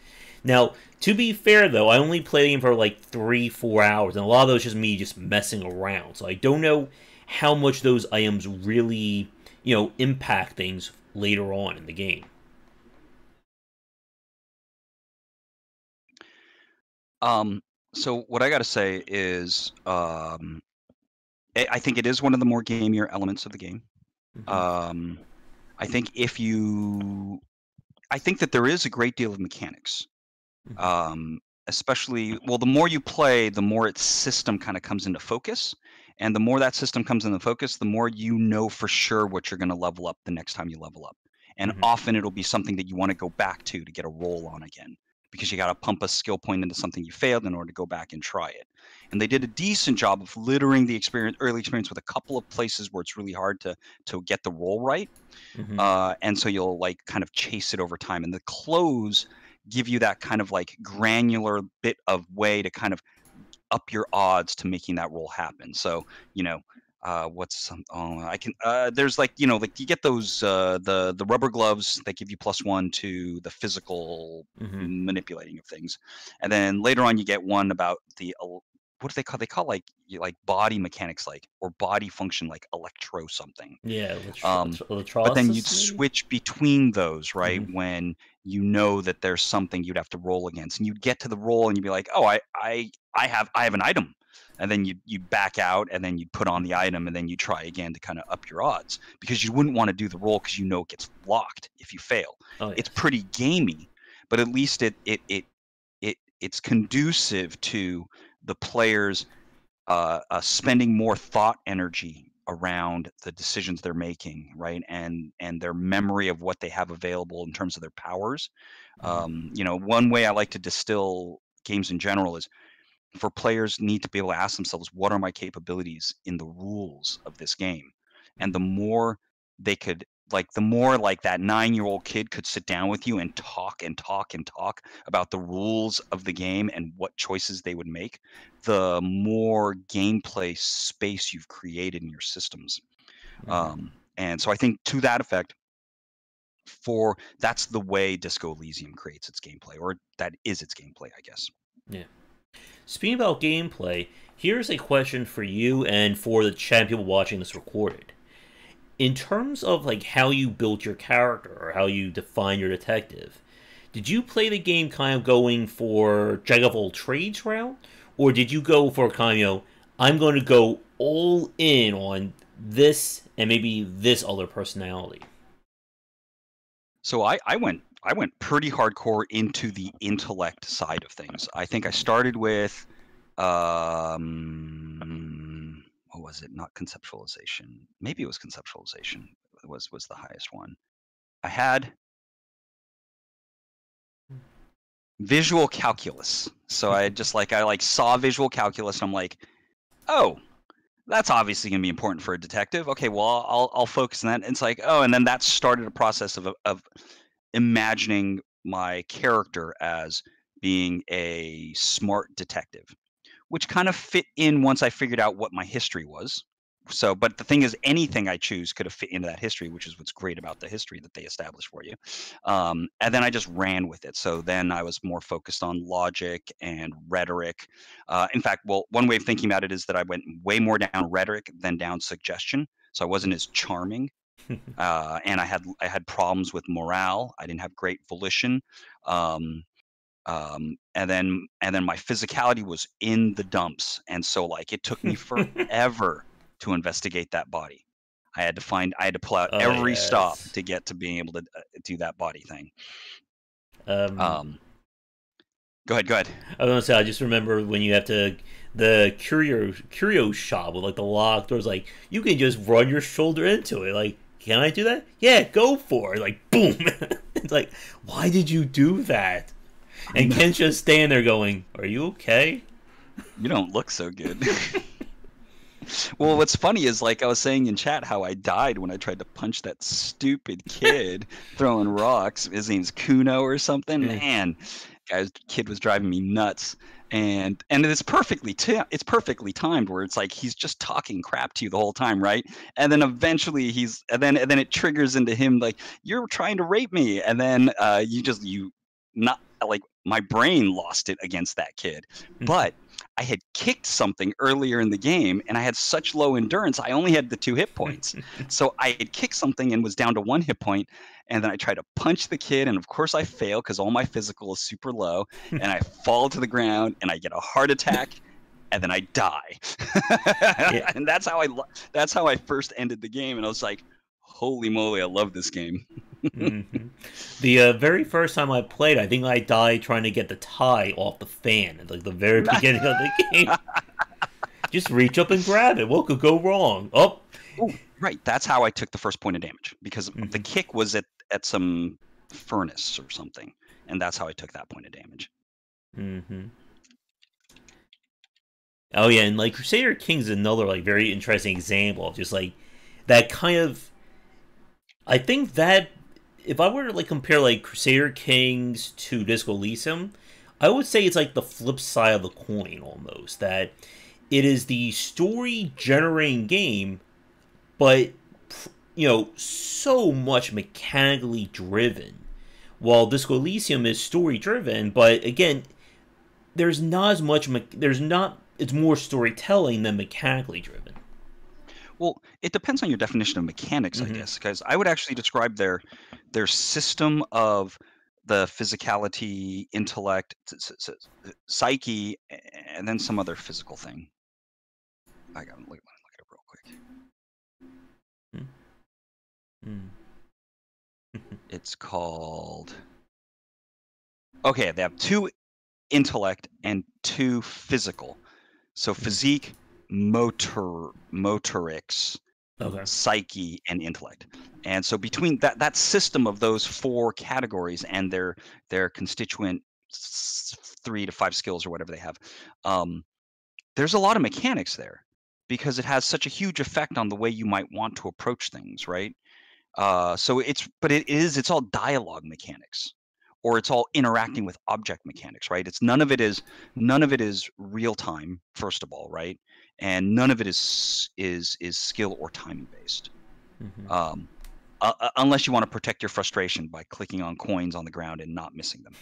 Now, to be fair though, I only played the game for like 3-4 hours, and a lot of those just me just messing around. So I don't know how much those items really, impact things later on in the game. So what I got to say is, I think it is one of the more gamier elements of the game. Hmm. Um, I think I think that there is a great deal of mechanics. Hmm. Um, Especially, well, the more you play, the more its system kind of comes into focus. And the more that system comes into focus, the more you know for sure what you're going to level up the next time you level up. And Hmm. often it'll be something that you want to go back to get a roll on again, because you got to pump a skill point into something you failed in order to go back and try it. And they did a decent job of littering the early experience with a couple of places where it's really hard to get the roll right. Hmm. And so you'll like kind of chase it over time. And the clothes give you that kind of like granular bit of way to kind of up your odds to making that roll happen. So, what's some, oh, I can, there's like, like you get those, the rubber gloves that give you +1 to the physical Hmm. manipulating of things. And then later on, you get one about the what do they call? They call like like body mechanics, like or body function, like electro something. Yeah, But then you'd electrolysis maybe. switch between those, right? Hmm. When you know that there's something you'd have to roll against, and you'd get to the roll, and you'd be like, "Oh, I have an item," and then you'd back out, and then you'd put on the item, and then you try again to kind of up your odds because you wouldn't want to do the roll because you know it gets locked if you fail. Oh It's yes. pretty gamey, but at least it's conducive to the players spending more thought energy around the decisions they're making, right? And their memory of what they have available in terms of their powers. Hmm. You know, one way I like to distill games in general is for players need to be able to ask themselves, what are my capabilities in the rules of this game? And the Hmm. more they could the more like that 9-year-old kid could sit down with you and talk and talk and talk about the rules of the game and what choices they would make, the more gameplay space you've created in your systems. Hmm. And so I think to that effect, for that's the way Disco Elysium creates its gameplay, or that is its gameplay, I guess. Yeah. Speaking about gameplay, here's a question for you and for the chat people watching this recorded. In terms of like how you built your character or how you define your detective, did you play the game kind of going for jack of all trades route, or did you go for kind of, I'm going to go all in on this and maybe this other personality? So I went pretty hardcore into the intellect side of things. I think I started with what was it? Not conceptualization. Maybe it was conceptualization was the highest one. I had visual calculus. So I like saw visual calculus and I'm like, "Oh, that's obviously going to be important for a detective. Okay, well, I'll focus on that." And it's like, "Oh," and then that started a process of imagining my character as being a smart detective, which kind of fit in once I figured out what my history was. So, but the thing is, anything I choose could have fit into that history, which is what's great about the history that they establish for you. And then I just ran with it. So then I was more focused on logic and rhetoric. In fact, well, one way of thinking about it is that I went way more down rhetoric than down suggestion. So I wasn't as charming, and I had problems with morale. I didn't have great volition. Um, and then my physicality was in the dumps, and so like it took me forever to investigate that body. I had to pull out Oh every stop yes. to get to being able to do that body thing. Um, Um, go ahead. I was gonna say I just remember when you have to the curio shop with like the locked doors. Like you can just run your shoulder into it. Like, can I do that? Yeah, go for it. Like boom. It's like, why did you do that? I And know. Ken's just standing there going, "Are you okay?" You don't look so good. Well, what's funny is like I was saying in chat how I died when I tried to punch that stupid kid throwing rocks. His name's Kuno or something. Yeah. Man, guys, kid was driving me nuts. And it's perfectly timed where it's like he's just talking crap to you the whole time, right? And then eventually and then it triggers into him like you're trying to rape me, and then you not like my brain lost it against that kid, but I had kicked something earlier in the game and I had such low endurance, I only had the 2 hit points. So I had kicked something and was down to 1 hit point, and then I try to punch the kid, and of course I fail because all my physical is super low, and I fall to the ground and I get a heart attack, and then I die. Yeah. And that's how I first ended the game, and I was like, "Holy moly, I love this game." Hmm. The very first time I played, I think I died trying to get the tie off the fan at like the very beginning of the game. Just reach up and grab it. What could go wrong? Oh. Oh, right. That's how I took the first point of damage because the Hmm. kick was at some furnace or something, and that's how I took that point of damage. Hmm. Oh yeah, and like Crusader Kings is another like very interesting example of just like that kind of. I think that if I were to like compare like Crusader Kings to Disco Elysium, I would say it's like the flip side of the coin almost. That it is the story generating game, but so much mechanically driven. While Disco Elysium is story driven, but again, there's not as much. There's not. it's more storytelling than mechanically driven. Well, it depends on your definition of mechanics, I Mm-hmm. guess, because I would actually describe their system of the physicality, intellect, psyche, and then some other physical thing. I gotta look it up real quick. Mm-hmm. It's called. Okay, they have 2 intellect and 2 physical. So physique, motorics, Okay. psyche, and intellect. And so between that system of those 4 categories and their constituent 3 to 5 skills or whatever they have, um, there's a lot of mechanics there because it has such a huge effect on the way you might want to approach things, right? So it's all dialogue mechanics, or it's all interacting with object mechanics, right? It's none of it is real time, first of all, right? And none of it is skill or timing based. Mm-hmm. Um, unless you want to protect your frustration by clicking on coins on the ground and not missing them.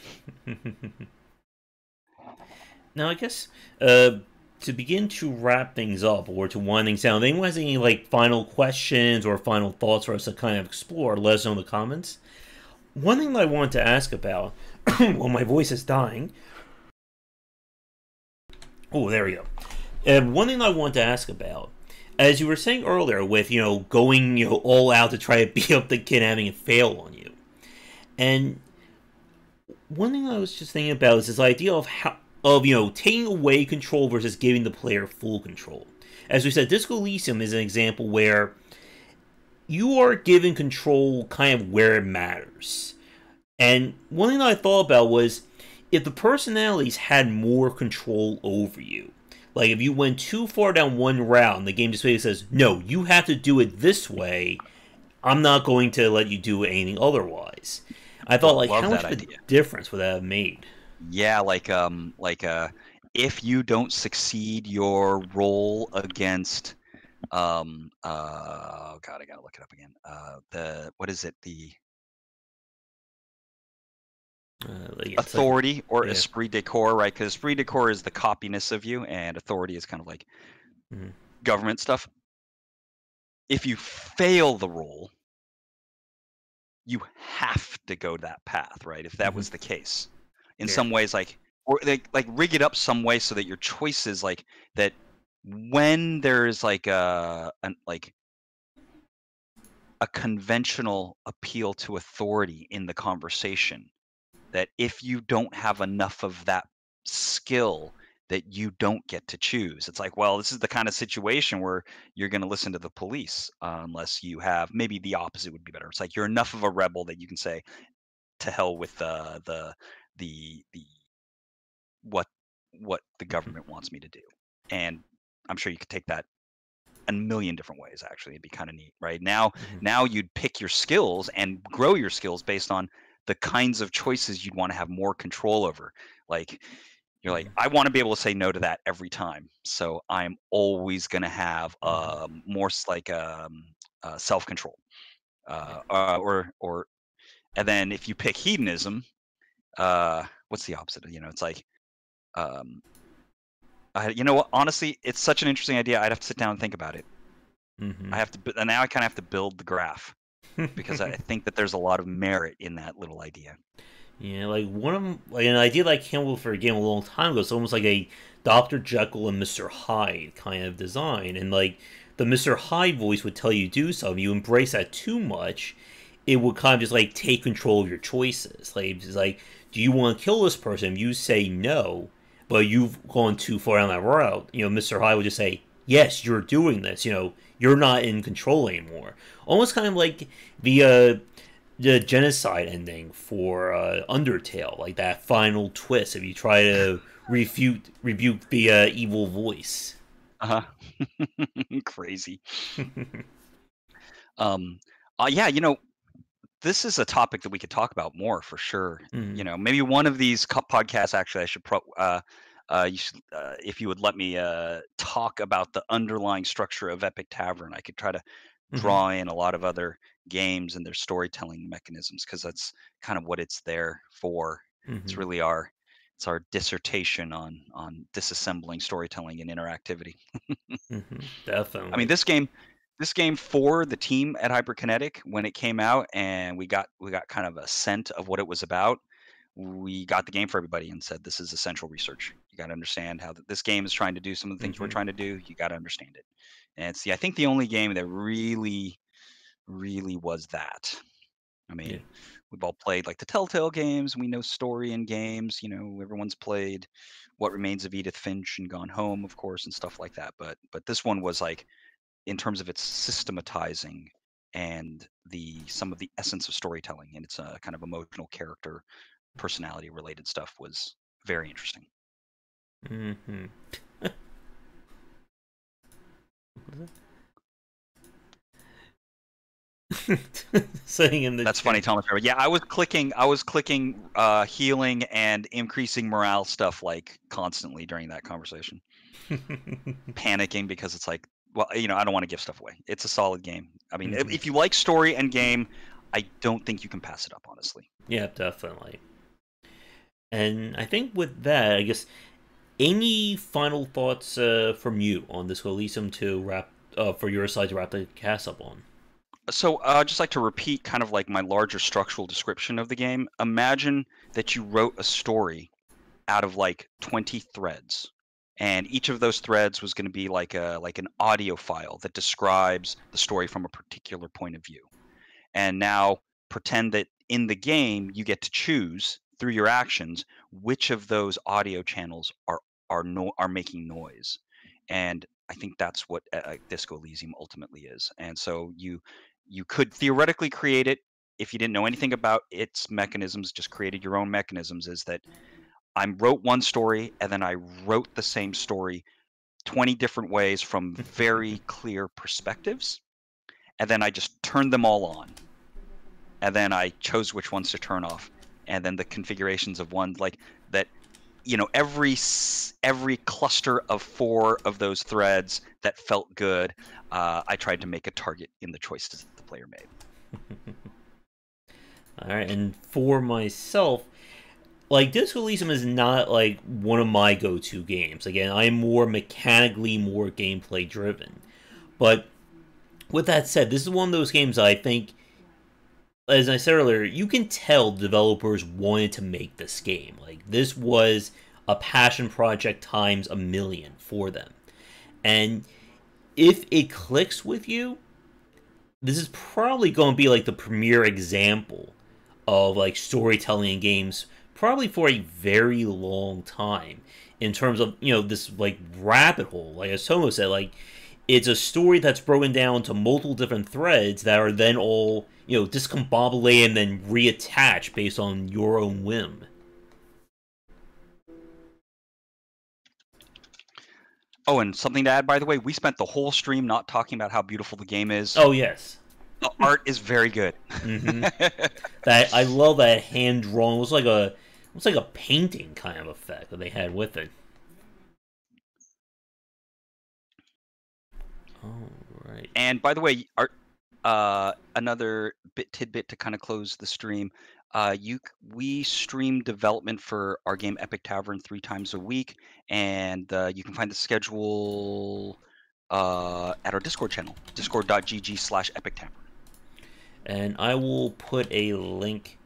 Now, I guess to begin to wrap things up or to wind things down, if anyone has any like final questions or final thoughts for us to kind of explore, let us know in the comments. One thing that I wanted to ask about, well, my voice is dying. Oh, there we go. One thing I wanted to ask about, as you were saying earlier, with going all out to try to beat up the kid, having it fail on you, and one thing I was just thinking about is this idea of how of taking away control versus giving the player full control. As we said, Disco Elysium is an example where you are given control kind of where it matters. And one thing that I thought about was if the personalities had more control over you. Like if you went too far down one route and the game just basically says, no, you have to do it this way. I'm not going to let you do anything otherwise. I thought like Love how much that of a idea. difference would that have made? Yeah, if you don't succeed your roll against oh god, I gotta look it up again. The what is it? The Yeah, it's like authority or yeah. esprit de corps, right? Because esprit de corps is the copiness of you, and authority is kind of like Mm-hmm. government stuff. If you fail the roll, you have to go that path, right? If that Mm-hmm. was the case, in Yeah. some ways, or like rig it up some way so that your choices, like that, when there's like a conventional appeal to authority in the conversation, that if you don't have enough of that skill, that you don't get to choose. It's like, well, this is the kind of situation where you're going to listen to the police, unless you have, maybe the opposite would be better. It's like you're enough of a rebel that you can say to hell with the what the Mm-hmm. government wants me to do. And I'm sure you could take that a million different ways. Actually, it'd be kind of neat, right? Mm-hmm. Now you'd pick your skills and grow your skills based on the kinds of choices you'd want to have more control over. Like you're like, I want to be able to say no to that every time, so I'm always going to have Mm-hmm. more self control, Yeah. or and then if you pick hedonism, what's the opposite? It's like, um, you know what? Honestly, it's such an interesting idea. I'd have to sit down and think about it. Mm-hmm. I have to, and now I kind of have to build the graph because I think that there's a lot of merit in that little idea. Yeah, like like an idea that I came up with for a game a long time ago. It's almost like a Doctor Jekyll and Mister Hyde kind of design, and like the Mister Hyde voice would tell you to do something. You embrace that too much, it would kind of just like take control of your choices. Like it's like, do you want to kill this person? If you say no, but you've gone too far down that route, Mister Hyde would just say, yes, you're doing this. You're not in control anymore. Almost kind of like the genocide ending for Undertale, like that final twist. If you try to rebuke the evil voice. Uh huh. Crazy. Um, yeah, this is a topic that we could talk about more for sure. Mm-hmm. Maybe one of these podcasts, actually, I should you should, if you would let me talk about the underlying structure of Epic Tavern. I could try to Mm-hmm. draw in a lot of other games and their storytelling mechanisms, because that's kind of what it's there for. It's Mm-hmm. really our our dissertation on disassembling storytelling and interactivity. I mean, Definitely. this game for the team at Hyperkinetic, when it came out and we got kind of a scent of what it was about, we got the game for everybody and said, this is essential research. You got to understand how this game is trying to do some of the things we're Hmm. trying to do. You got to understand it. And see, I think the only game that really was that. I Yeah. mean, we've all played like the Telltale games. We know story in games. You know, everyone's played What Remains of Edith Finch and Gone Home, of course, and stuff like that. But this one was like, in terms of its systematizing and the some of the essence of storytelling and its kind of emotional character, personality related stuff was very interesting. Hmm. Saying in the That's funny, chat. Thomas. Yeah, I was clicking healing and increasing morale stuff like constantly during that conversation, panicking because it's like, well, I don't want to give stuff away. It's a solid game. I mean, if, Hmm. if you like story and game, I don't think you can pass it up, honestly. Yeah, definitely. And I think with that, I guess any final thoughts from you on Disco Elysium to wrap for your side to wrap the cast up on? So I'd just like to repeat kind of like my larger structural description of the game. Imagine that you wrote a story out of like 20 threads. And each of those threads was going to be like an audio file that describes the story from a particular point of view. And now pretend that in the game you get to choose through your actions which of those audio channels are making noise. And I think that's what Disco Elysium ultimately is. And so you could theoretically create it if you didn't know anything about its mechanisms, just created your own mechanisms. Is that I wrote one story and then I wrote the same story 20 different ways from very clear perspectives, and then I just turned them all on, and then I chose which ones to turn off, and then the configurations of one like that. Every cluster of 4 of those threads that felt good, I tried to make a target in the choices that the player made. All right, and for myself, like Disco Elysium is not like one of my go-to games. Again, I am more mechanically, more gameplay driven. But with that said, this is one of those games I think, as I said earlier, you can tell developers wanted to make this game. Like this was a passion project times a million for them. And if it clicks with you, this is probably going to be like the premier example of like storytelling in games probably for a very long time in terms of this like rabbit hole, like as Tomo said, like it's a story that's broken down to multiple different threads that are then all discombobulated and then reattached based on your own whim. Oh, and something to add, by the way, we spent the whole stream not talking about how beautiful the game is. Oh yes. The art is very good. Mm-hmm. That I love that hand drawn. It was like a painting kind of effect that they had with it. All right. And by the way, another tidbit to kind of close the stream. We stream development for our game Epic Tavern 3 times a week, and you can find the schedule at our Discord channel, discord.gg/Epic Tavern. And I will put a link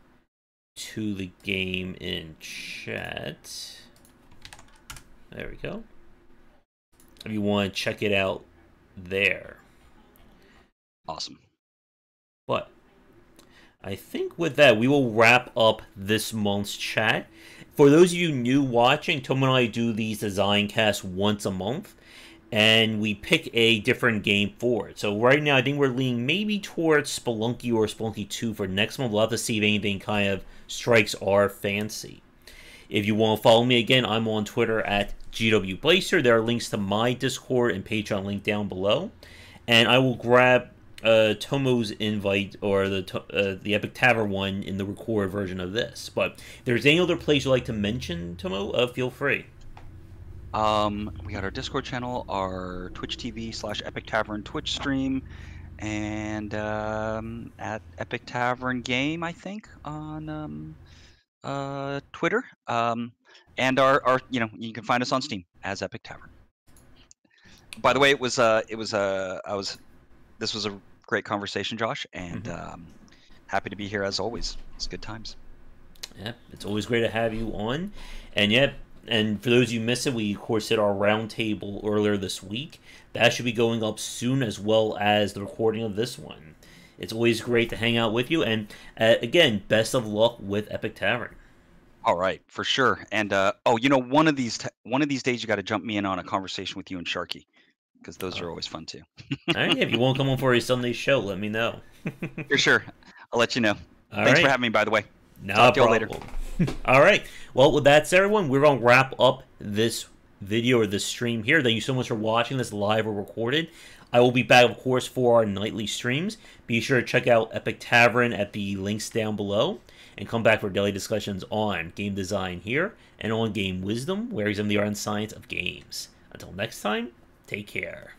to the game in chat. There we go. If you want to check it out there. Awesome. But I think with that, we will wrap up this month's chat. For those of you new watching, Tom and I do these design casts once a month, and we pick a different game for it. So right now, I think we're leaning maybe towards Spelunky or Spelunky 2 for next month. We'll have to see if anything kind of strikes our fancy. If you want to follow me again, I'm on Twitter at GWBlaster. There are links to my Discord and Patreon link down below. And I will grab Tomo's invite or the Epic Tavern one in the recorded version of this. But if there's any other place you'd like to mention, Tomo, feel free. We got our Discord channel, our Twitch TV/Epic Tavern Twitch stream, and at Epic Tavern Game, I think, on Twitter, and our you can find us on Steam as Epic Tavern. By the way, this was a great conversation, Josh, and happy to be here as always. It's good times. Yeah, it's always great to have you on. And yeah, and for those of you who missed it, we of course did our roundtable earlier this week. That should be going up soon, as well as the recording of this one. It's always great to hang out with you, and again, best of luck with Epic Tavern. All right, for sure. And one of these days you got to jump me in on a conversation with you and Sharky, because those Uh, are always fun too. all right, yeah, if you won't come on for a Sunday show, let me know. For sure, I'll let you know. All Thanks for right. having me, by the way. No Talk to you all problem. later. All right. Well, with that said, everyone, we're going to wrap up this video or this stream here. Thank you so much for watching this live or recorded. I will be back, of course, for our nightly streams. Be sure to check out Epic Tavern at the links down below. And come back for daily discussions on game design here and on game wisdom, where we examine the art and science of games. Until next time, take care.